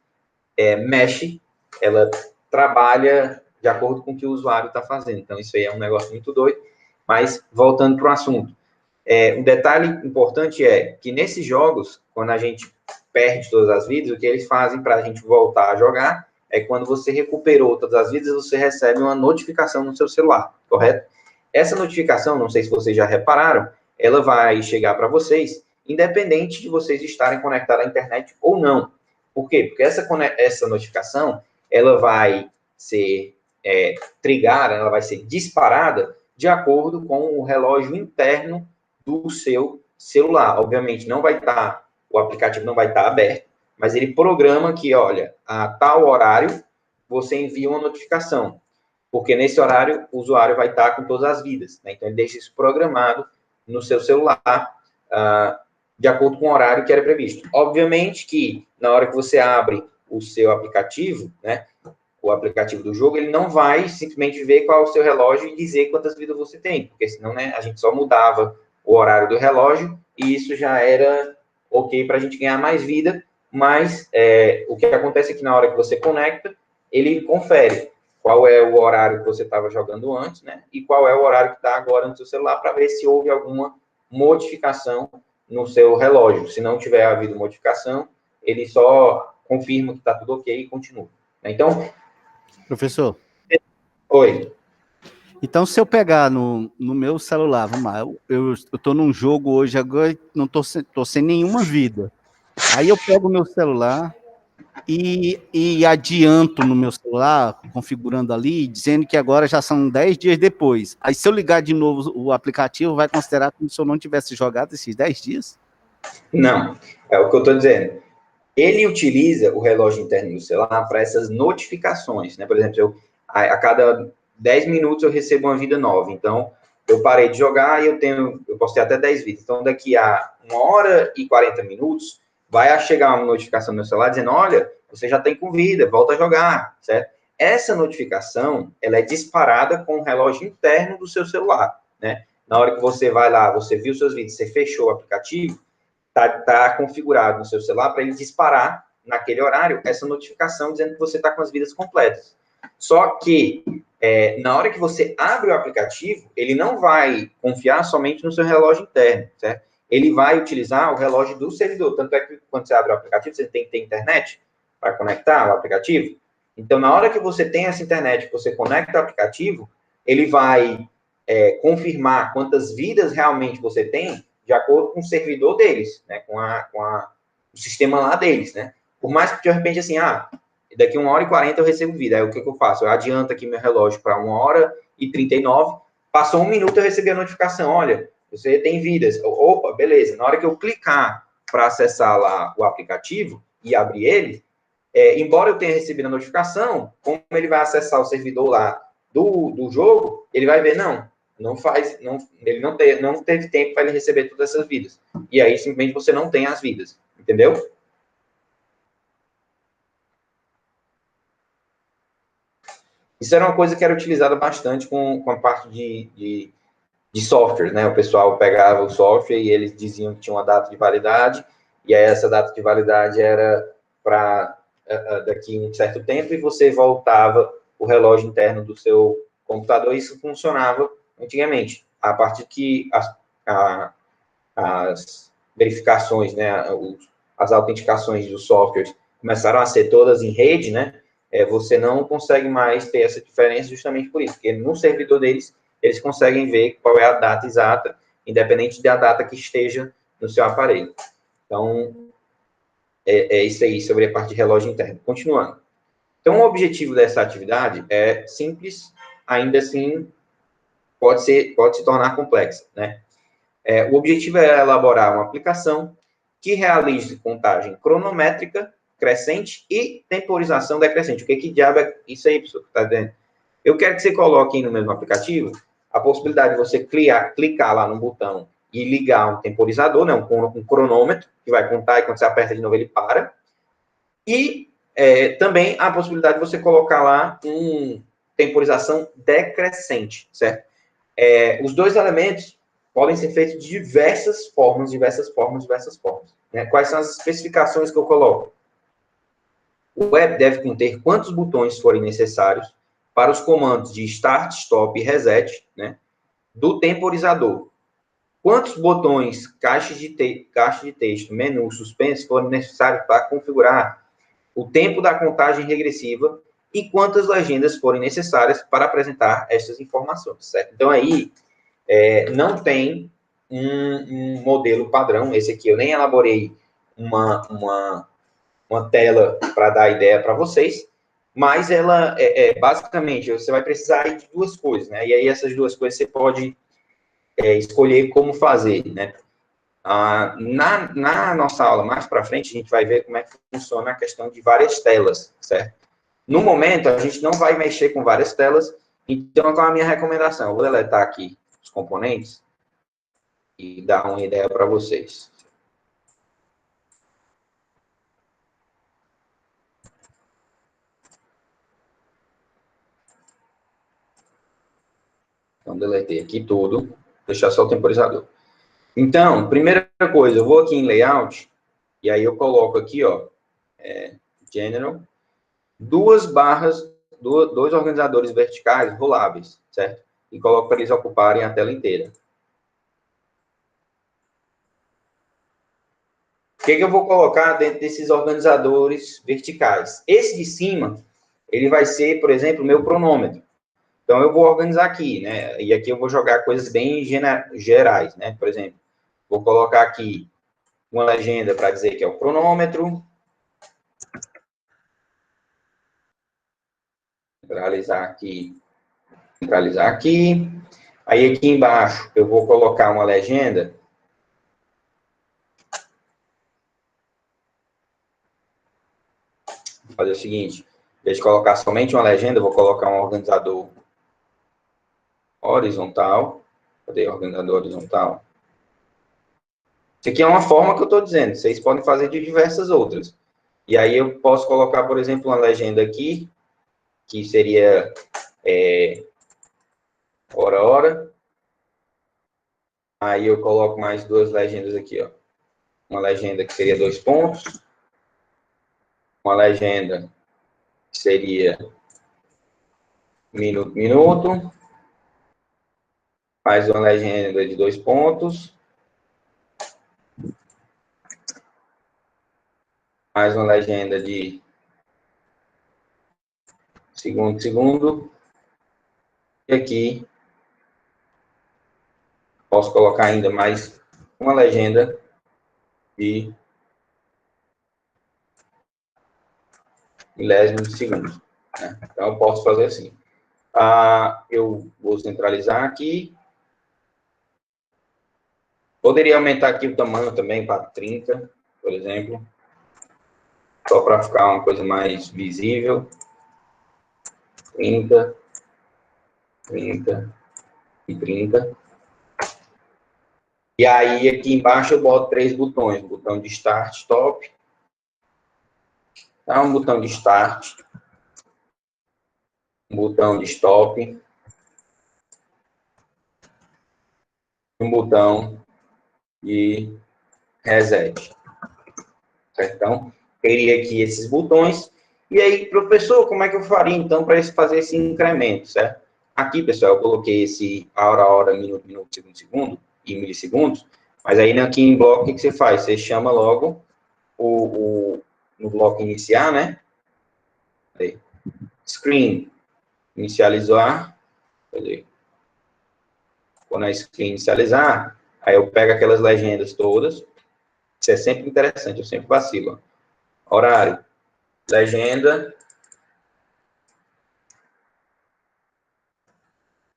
mexe, ela trabalha de acordo com o que o usuário está fazendo. Então, isso aí é um negócio muito doido. Mas, voltando para o assunto, um detalhe importante é que nesses jogos, quando a gente perde todas as vidas, o que eles fazem para a gente voltar a jogar é quando você recuperou todas as vidas, você recebe uma notificação no seu celular, correto? Essa notificação, não sei se vocês já repararam, ela vai chegar para vocês, independente de vocês estarem conectados à internet ou não. Por quê? Porque essa notificação, ela vai ser trigada, ela vai ser disparada de acordo com o relógio interno do seu celular. Obviamente, o aplicativo não vai estar aberto, mas ele programa que, olha, a tal horário, você envia uma notificação, porque nesse horário o usuário vai estar com todas as vidas, né? Então, ele deixa isso programado no seu celular, de acordo com o horário que era previsto. Obviamente que, na hora que você abre o seu aplicativo, né, o aplicativo do jogo, ele não vai simplesmente ver qual é o seu relógio e dizer quantas vidas você tem, porque senão, né, a gente só mudava o horário do relógio e isso já era ok para a gente ganhar mais vida, mas o que acontece é que na hora que você conecta, ele confere qual é o horário que você estava jogando antes, né, e qual é o horário que está agora no seu celular, para ver se houve alguma modificação no seu relógio. Se não tiver havido modificação, ele só confirma que está tudo ok e continua. Então, professor. Oi. Então, se eu pegar no meu celular, vamos lá, eu tô num jogo hoje, agora não tô sem nenhuma vida. Aí eu pego o meu celular e adianto no meu celular, configurando ali, dizendo que agora já são 10 dias depois. Aí, se eu ligar de novo o aplicativo, vai considerar como se eu não tivesse jogado esses 10 dias? Não, é o que eu estou dizendo. Ele utiliza o relógio interno do celular para essas notificações, né? Por exemplo, a cada 10 minutos eu recebo uma vida nova. Então, eu parei de jogar e eu posso ter até 10 vidas. Então, daqui a 1h40 vai chegar uma notificação no meu celular dizendo, olha, você já tem com vida, volta a jogar, certo? Essa notificação, ela é disparada com o relógio interno do seu celular, né? Na hora que você vai lá, você viu seus vídeos, você fechou o aplicativo, tá configurado no seu celular para ele disparar naquele horário essa notificação dizendo que você está com as vidas completas. Só que na hora que você abre o aplicativo, ele não vai confiar somente no seu relógio interno, certo? ele vai utilizar o relógio do servidor. Tanto é que quando você abre o aplicativo, você tem que ter internet para conectar o aplicativo. Então, na hora que você tem essa internet, que você conecta o aplicativo, ele vai confirmar quantas vidas realmente você tem de acordo com o servidor deles, né? Com o sistema lá deles, né? Por mais que, de repente, assim, daqui 1h40 eu recebo vida. Aí o que eu faço? Eu adianto aqui meu relógio para 1h39, passou 1 minuto eu recebi a notificação, olha, você tem vidas. Opa, beleza. Na hora que eu clicar para acessar lá o aplicativo e abrir ele, embora eu tenha recebido a notificação, como ele vai acessar o servidor lá do jogo, ele vai ver, ele não teve tempo para ele receber todas essas vidas. E aí, simplesmente, você não tem as vidas. Entendeu? Isso era uma coisa que era utilizada bastante com a parte de software, né? O pessoal pegava o software e eles diziam que tinha uma data de validade, e aí essa data de validade era para daqui um certo tempo, e você voltava o relógio interno do seu computador, e isso funcionava antigamente. A partir que as verificações, né, as autenticações dos softwares começaram a ser todas em rede, né, você não consegue mais ter essa diferença justamente por isso, porque no servidor deles, eles conseguem ver qual é a data exata, independente da data que esteja no seu aparelho. Então, é isso aí sobre a parte de relógio interno. Continuando. Então, o objetivo dessa atividade é simples, ainda assim, pode se tornar complexa, né? O objetivo é elaborar uma aplicação que realize contagem cronométrica crescente e temporização decrescente. O que diabo é isso aí, pessoal, que está dizendo? Eu quero que você coloque no mesmo aplicativo a possibilidade de você clicar lá no botão e ligar um temporizador, né, um cronômetro, que vai contar, e quando você aperta de novo ele para. E também a possibilidade de você colocar lá uma temporização decrescente, certo? Os dois elementos podem ser feitos de diversas formas. Né? Quais são as especificações que eu coloco? O app deve conter quantos botões forem necessários para os comandos de Start, Stop e Reset, né, do temporizador. Quantos botões, caixa de texto, menu, suspense forem necessários para configurar o tempo da contagem regressiva e quantas legendas forem necessárias para apresentar essas informações, certo? Então, aí, não tem um modelo padrão. Esse aqui eu nem elaborei uma tela para dar ideia para vocês, mas ela basicamente você vai precisar de duas coisas, né? E aí essas duas coisas você pode escolher como fazer, né? Na nossa aula mais para frente a gente vai ver como é que funciona a questão de várias telas, certo? No momento a gente não vai mexer com várias telas, então qual é a minha recomendação? Eu vou deletar aqui os componentes e dar uma ideia para vocês. Então, deletei aqui tudo, deixar só o temporizador. Então, primeira coisa, eu vou aqui em Layout, e aí eu coloco aqui, ó, General, dois organizadores verticais roláveis, certo? E coloco para eles ocuparem a tela inteira. O que eu vou colocar dentro desses organizadores verticais? Esse de cima, ele vai ser, por exemplo, o meu cronômetro. Então, eu vou organizar aqui, né? E aqui eu vou jogar coisas bem gerais, né? Por exemplo, vou colocar aqui uma legenda para dizer que é o cronômetro. Centralizar aqui. Aí, aqui embaixo, eu vou colocar uma legenda. Vou fazer o seguinte, em vez de colocar somente uma legenda, eu vou colocar um organizador horizontal. Cadê o organizador horizontal? Isso aqui é uma forma que eu estou dizendo. Vocês podem fazer de diversas outras. E aí eu posso colocar, por exemplo, uma legenda aqui, que seria hora. Aí eu coloco mais duas legendas aqui, ó. Uma legenda que seria 2 pontos. Uma legenda que seria minuto. Mais uma legenda de 2 pontos. mais uma legenda de segundo. E aqui, posso colocar ainda mais uma legenda de milésimo de segundo. Né? Então, eu posso fazer assim. Eu vou centralizar aqui. Poderia aumentar aqui o tamanho também para 30, por exemplo. Só para ficar uma coisa mais visível. 30, 30 e 30. E aí, aqui embaixo, eu boto 3 botões. Botão de Start, Stop. Um botão de Start. Um botão de Stop. Um botão de Reset. Certo? Então, teria aqui esses botões. E aí, professor, como é que eu faria, então, para fazer esse incremento, certo? Aqui, pessoal, eu coloquei esse hora, minuto, segundo, e milissegundos. Mas aí, aqui em bloco, o que você faz? Você chama logo no bloco iniciar, né? Aí. Screen, inicializar. Cadê? Quando a screen inicializar, aí eu pego aquelas legendas todas. Isso é sempre interessante, eu sempre vacilo. Horário, legenda,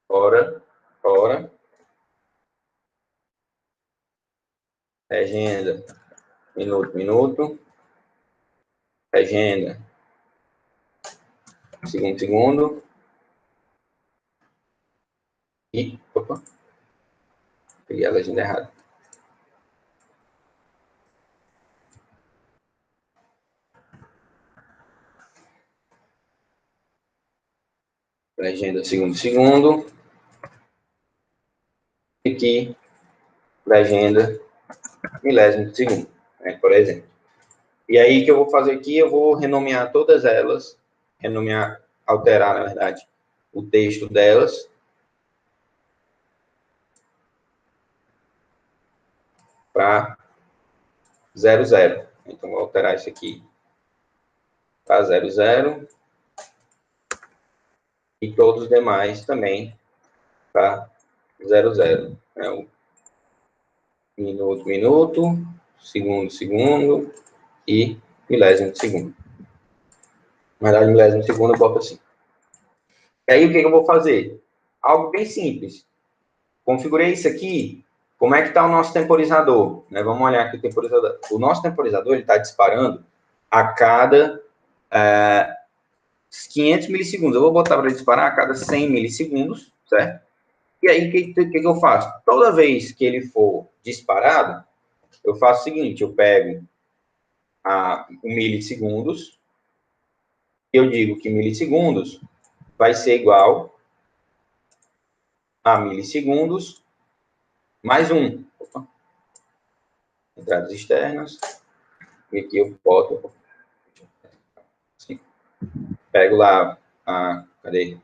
hora, legenda, minuto, legenda, segundo, e, opa, peguei a legenda errada. Legenda, segundo, e aqui, legenda, milésimo de segundo, né, por exemplo. E aí, o que eu vou fazer aqui, eu vou renomear todas elas, alterar, na verdade, o texto delas, para 00. Então, vou alterar isso aqui para 00. E todos os demais também para 00. É o minuto, segundo e milésimo de segundo. Na verdade, milésimo de segundo eu boto assim. E aí, o que eu vou fazer? Algo bem simples. Configurei isso aqui. Como é que está o nosso temporizador? Né? Vamos olhar aqui o temporizador. O nosso temporizador está disparando a cada 500 milissegundos. Eu vou botar para disparar a cada 100 milissegundos, certo? E aí, o que eu faço? Toda vez que ele for disparado, eu faço o seguinte, eu pego o milissegundos, eu digo que milissegundos vai ser igual a milissegundos mais 1. Opa. Entradas externas. E aqui eu boto... Assim, pego lá cadê?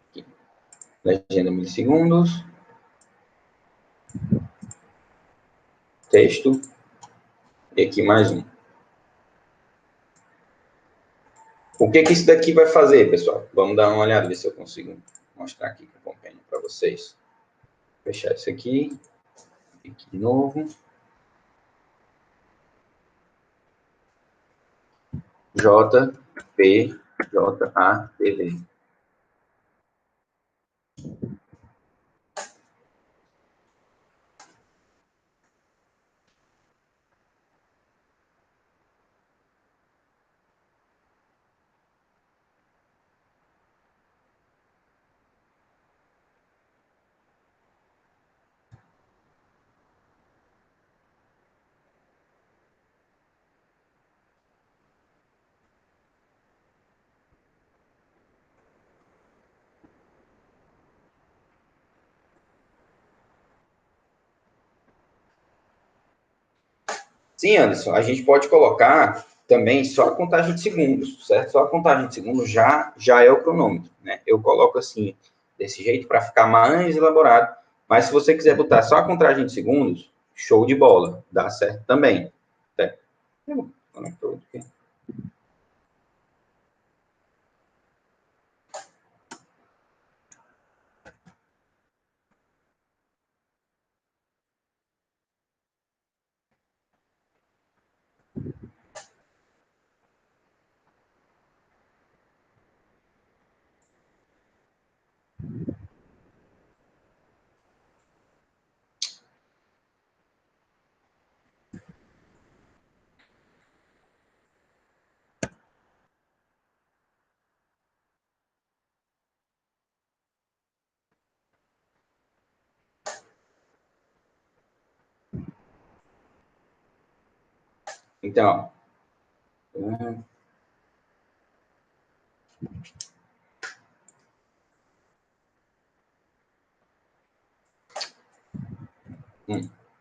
Aqui. Legenda milissegundos. Texto. E aqui mais 1. O que isso daqui vai fazer, pessoal? Vamos dar uma olhada, ver se eu consigo mostrar aqui com o Companion para vocês. Fechar isso aqui. Aqui de novo. JPJATV. Sim, Anderson, a gente pode colocar também só a contagem de segundos, certo? Só a contagem de segundos já é o cronômetro, né? Eu coloco assim, desse jeito, para ficar mais elaborado, Mas se você quiser botar só a contagem de segundos, show de bola, dá certo também. Certo? Conectou aqui. Então,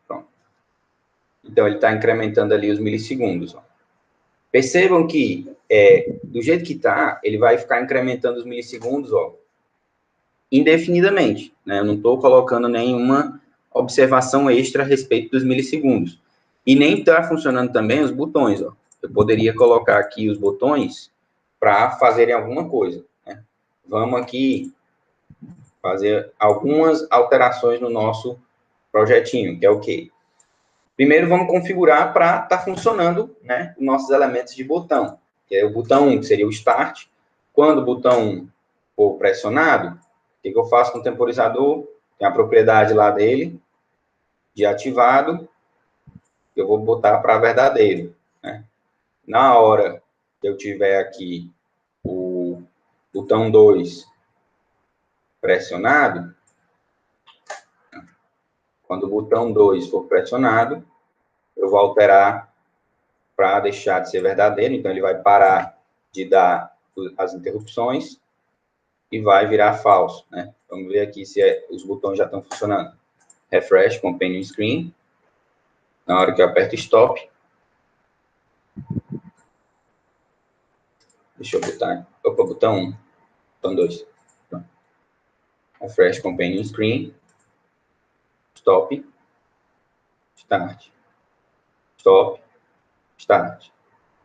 pronto. Então, ele está incrementando ali os milissegundos. Ó. Percebam que, do jeito que está, ele vai ficar incrementando os milissegundos, ó, indefinidamente. Né? Eu não estou colocando nenhuma observação extra a respeito dos milissegundos. E nem está funcionando também os botões. Ó. Eu poderia colocar aqui os botões para fazerem alguma coisa. Né? Vamos aqui fazer algumas alterações no nosso projetinho, que é o quê? Primeiro, vamos configurar para estar funcionando, né, os nossos elementos de botão. Que é o botão 1, que seria o Start. Quando o botão for pressionado, o que eu faço com o temporizador? Tem a propriedade lá dele, de ativado, eu vou botar para verdadeiro. Né? Na hora que eu tiver aqui o botão 2 pressionado, quando o botão 2 for pressionado, eu vou alterar para deixar de ser verdadeiro, então ele vai parar de dar as interrupções e vai virar falso, né? Vamos ver aqui se os botões já estão funcionando. Refresh, Companion Screen. Na hora que eu aperto Stop. Deixa eu botar... Opa, botão 1. Botão 2. Refresh, Companion Screen. Stop. Start. Stop. Start.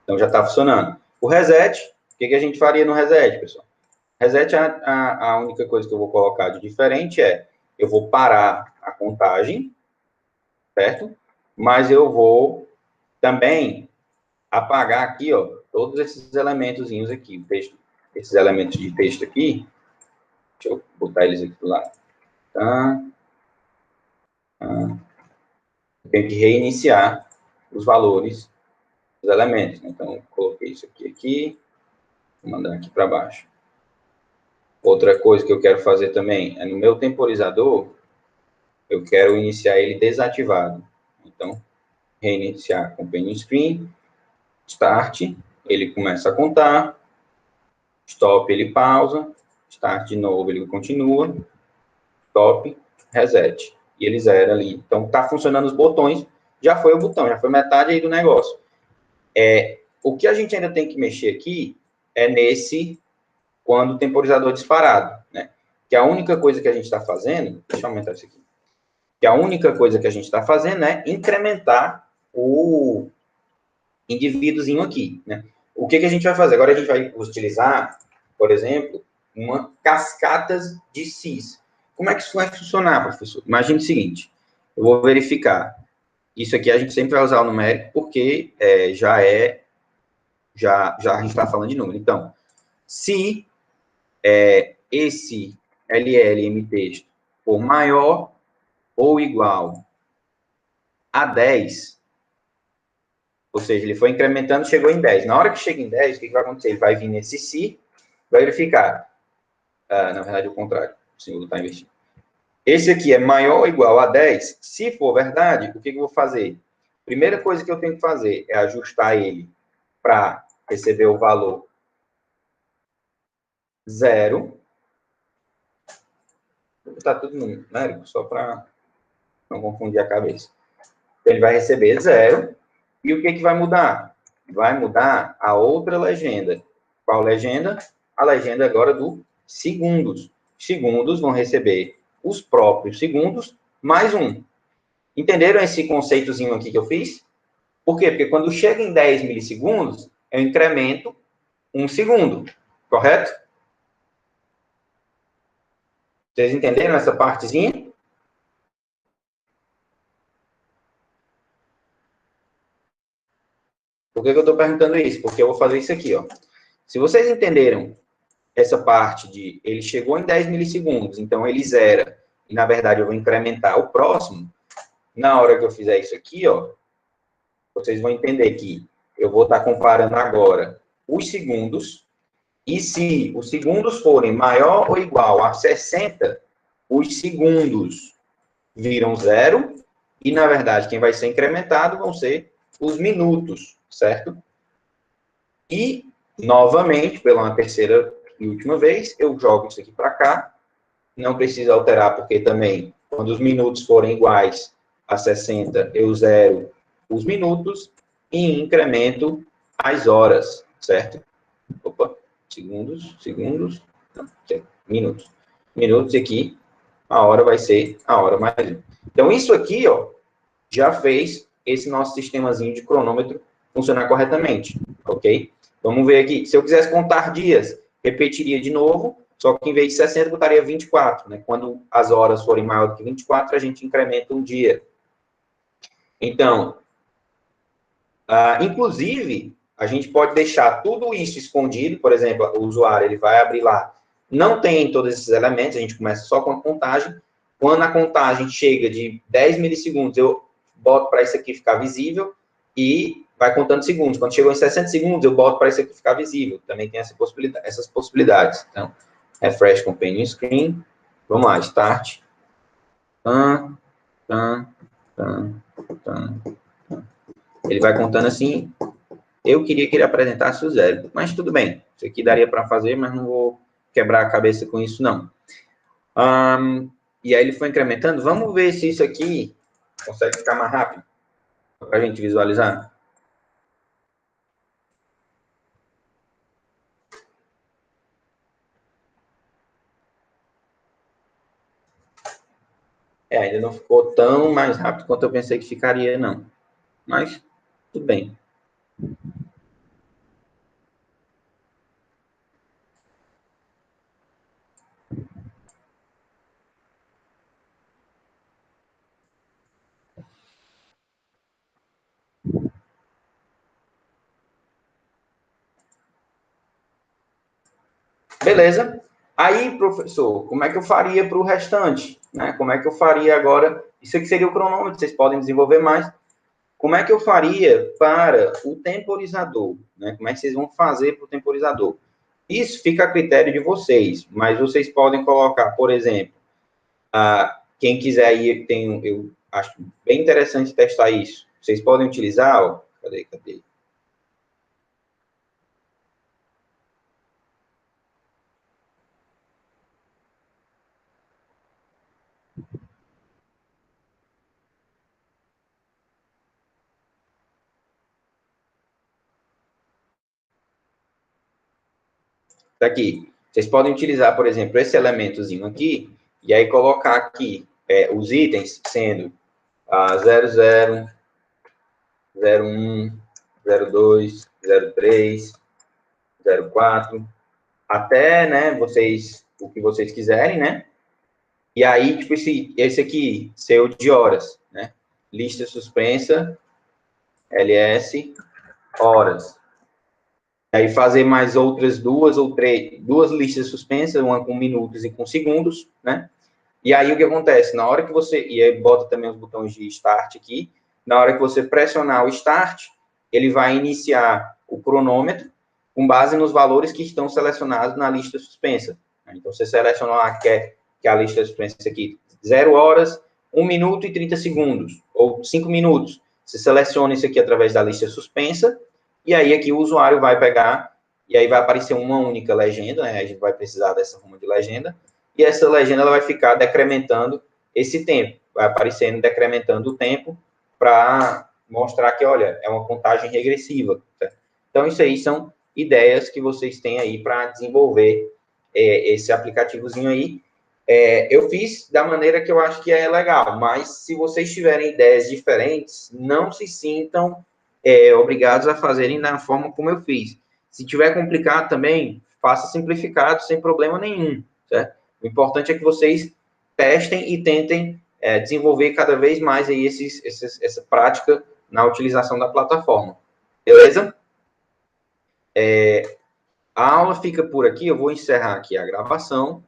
Então, já está funcionando. O reset, o que a gente faria no reset, pessoal? Reset, a única coisa que eu vou colocar de diferente é, eu vou parar a contagem, certo? Mas eu vou também apagar aqui, ó, todos esses elementozinhos aqui, texto, esses elementos de texto aqui, deixa eu botar eles aqui do lado. Eu tenho que reiniciar os valores dos elementos. Né? Então, eu coloquei isso aqui, vou mandar aqui para baixo. Outra coisa que eu quero fazer também é no meu temporizador, eu quero iniciar ele desativado. Então, reiniciar Companion Screen, Start, ele começa a contar, Stop, ele pausa, Start de novo, ele continua, Stop, Reset. E ele zera ali. Então, está funcionando os botões, já foi o botão, já foi metade aí do negócio. O que a gente ainda tem que mexer aqui é nesse, quando o temporizador disparado, né? Que a única coisa que a gente está fazendo, deixa eu aumentar isso aqui, que a única coisa que a gente está fazendo é incrementar o indivíduozinho aqui, né? O que a gente vai fazer? Agora a gente vai utilizar, por exemplo, uma cascatas de cis. Como é que isso vai funcionar, professor? Imagine o seguinte, eu vou verificar. Isso aqui a gente sempre vai usar o numérico, porque já a gente está falando de número. Então, se esse LLM texto for maior ou igual a 10, ou seja, ele foi incrementando, chegou em 10. Na hora que chega em 10, o que vai acontecer? Ele vai vir nesse se, vai verificar. Na verdade, o contrário. O símbolo está invertido. Esse aqui é maior ou igual a 10. Se for verdade, o que eu vou fazer? Primeira coisa que eu tenho que fazer é ajustar ele para receber o valor 0. Vou botar tudo no numérico, só para não confundir a cabeça. Ele vai receber 0. E o que vai mudar? Vai mudar a outra legenda. Qual legenda? A legenda agora do segundos. Segundos vão receber os próprios segundos mais 1. Entenderam esse conceitozinho aqui que eu fiz? Por quê? Porque quando chega em 10 milissegundos, eu incremento 1 segundo, correto? Vocês entenderam essa partezinha? Por que eu estou perguntando isso? Porque eu vou fazer isso aqui, ó. Se vocês entenderam essa parte de ele chegou em 10 milissegundos, então ele zera, e na verdade eu vou incrementar o próximo, na hora que eu fizer isso aqui, ó, vocês vão entender que eu vou estar comparando agora os segundos, e se os segundos forem maior ou igual a 60, os segundos viram zero, e na verdade quem vai ser incrementado vão ser os minutos, certo? E, novamente, pela terceira e última vez, eu jogo isso aqui para cá, não precisa alterar, porque também, quando os minutos forem iguais a 60, eu zero os minutos e incremento as horas, certo? Opa, segundos, não, minutos. Minutos, e aqui, a hora vai ser a hora mais 1. Então, isso aqui, ó, já fez esse nosso sistemazinho de cronômetro funcionar corretamente, ok? Vamos ver aqui. Se eu quisesse contar dias, repetiria de novo, só que em vez de 60, botaria 24, né? Quando as horas forem maior do que 24, a gente incrementa um dia. Então, inclusive, a gente pode deixar tudo isso escondido, por exemplo, o usuário ele vai abrir lá, não tem todos esses elementos, a gente começa só com a contagem. Quando a contagem chega de 10 milissegundos, eu boto para isso aqui ficar visível e vai contando segundos. Quando chegou em 60 segundos, eu boto para isso aqui ficar visível. Também tem essas possibilidades. Então, refresh companion screen. Vamos lá, start. Ele vai contando assim. Eu queria que ele apresentasse o zero, mas tudo bem. Isso aqui daria para fazer, mas não vou quebrar a cabeça com isso, não. E aí ele foi incrementando. Vamos ver se isso aqui consegue ficar mais rápido, para a gente visualizar. Ainda não ficou tão mais rápido quanto eu pensei que ficaria, não. Mas, tudo bem. Beleza. Aí, professor, como é que eu faria para o restante? Né? Como é que eu faria agora? Isso aqui seria o cronômetro, vocês podem desenvolver mais. Como é que eu faria para o temporizador? Né? Como é que vocês vão fazer para o temporizador? Isso fica a critério de vocês, mas vocês podem colocar, por exemplo, quem quiser aí, eu acho bem interessante testar isso. Vocês podem utilizar, ó, cadê? Tá aqui. Vocês podem utilizar, por exemplo, esse elementozinho aqui, e aí colocar aqui os itens sendo 00, 01, 02, 03, 04, até, né, o que vocês quiserem, né? E aí, tipo, esse aqui, seu de horas, né? Lista suspensa, ls, horas. Aí fazer mais outras duas listas suspensas, uma com minutos e com segundos, né? E aí o que acontece? Na hora que você, e aí bota também os botões de start aqui, na hora que você pressionar o start, ele vai iniciar o cronômetro com base nos valores que estão selecionados na lista suspensa. Então, você seleciona lá que a lista suspensa aqui, 0 horas, 1 minuto e 30 segundos, ou 5 minutos. Você seleciona isso aqui através da lista suspensa, e aí aqui o usuário vai pegar, e aí vai aparecer uma única legenda, né? A gente vai precisar dessa forma de legenda, e essa legenda ela vai ficar decrementando esse tempo, vai aparecendo decrementando o tempo para mostrar que, olha, é uma contagem regressiva. Certo? Então, isso aí são ideias que vocês têm aí para desenvolver esse aplicativozinho aí. Eu fiz da maneira que eu acho que é legal, mas se vocês tiverem ideias diferentes, não se sintam obrigados a fazerem da forma como eu fiz. Se tiver complicado também, faça simplificado, sem problema nenhum, certo? O importante é que vocês testem e tentem desenvolver cada vez mais aí essa prática na utilização da plataforma. Beleza? A aula fica por aqui, eu vou encerrar aqui a gravação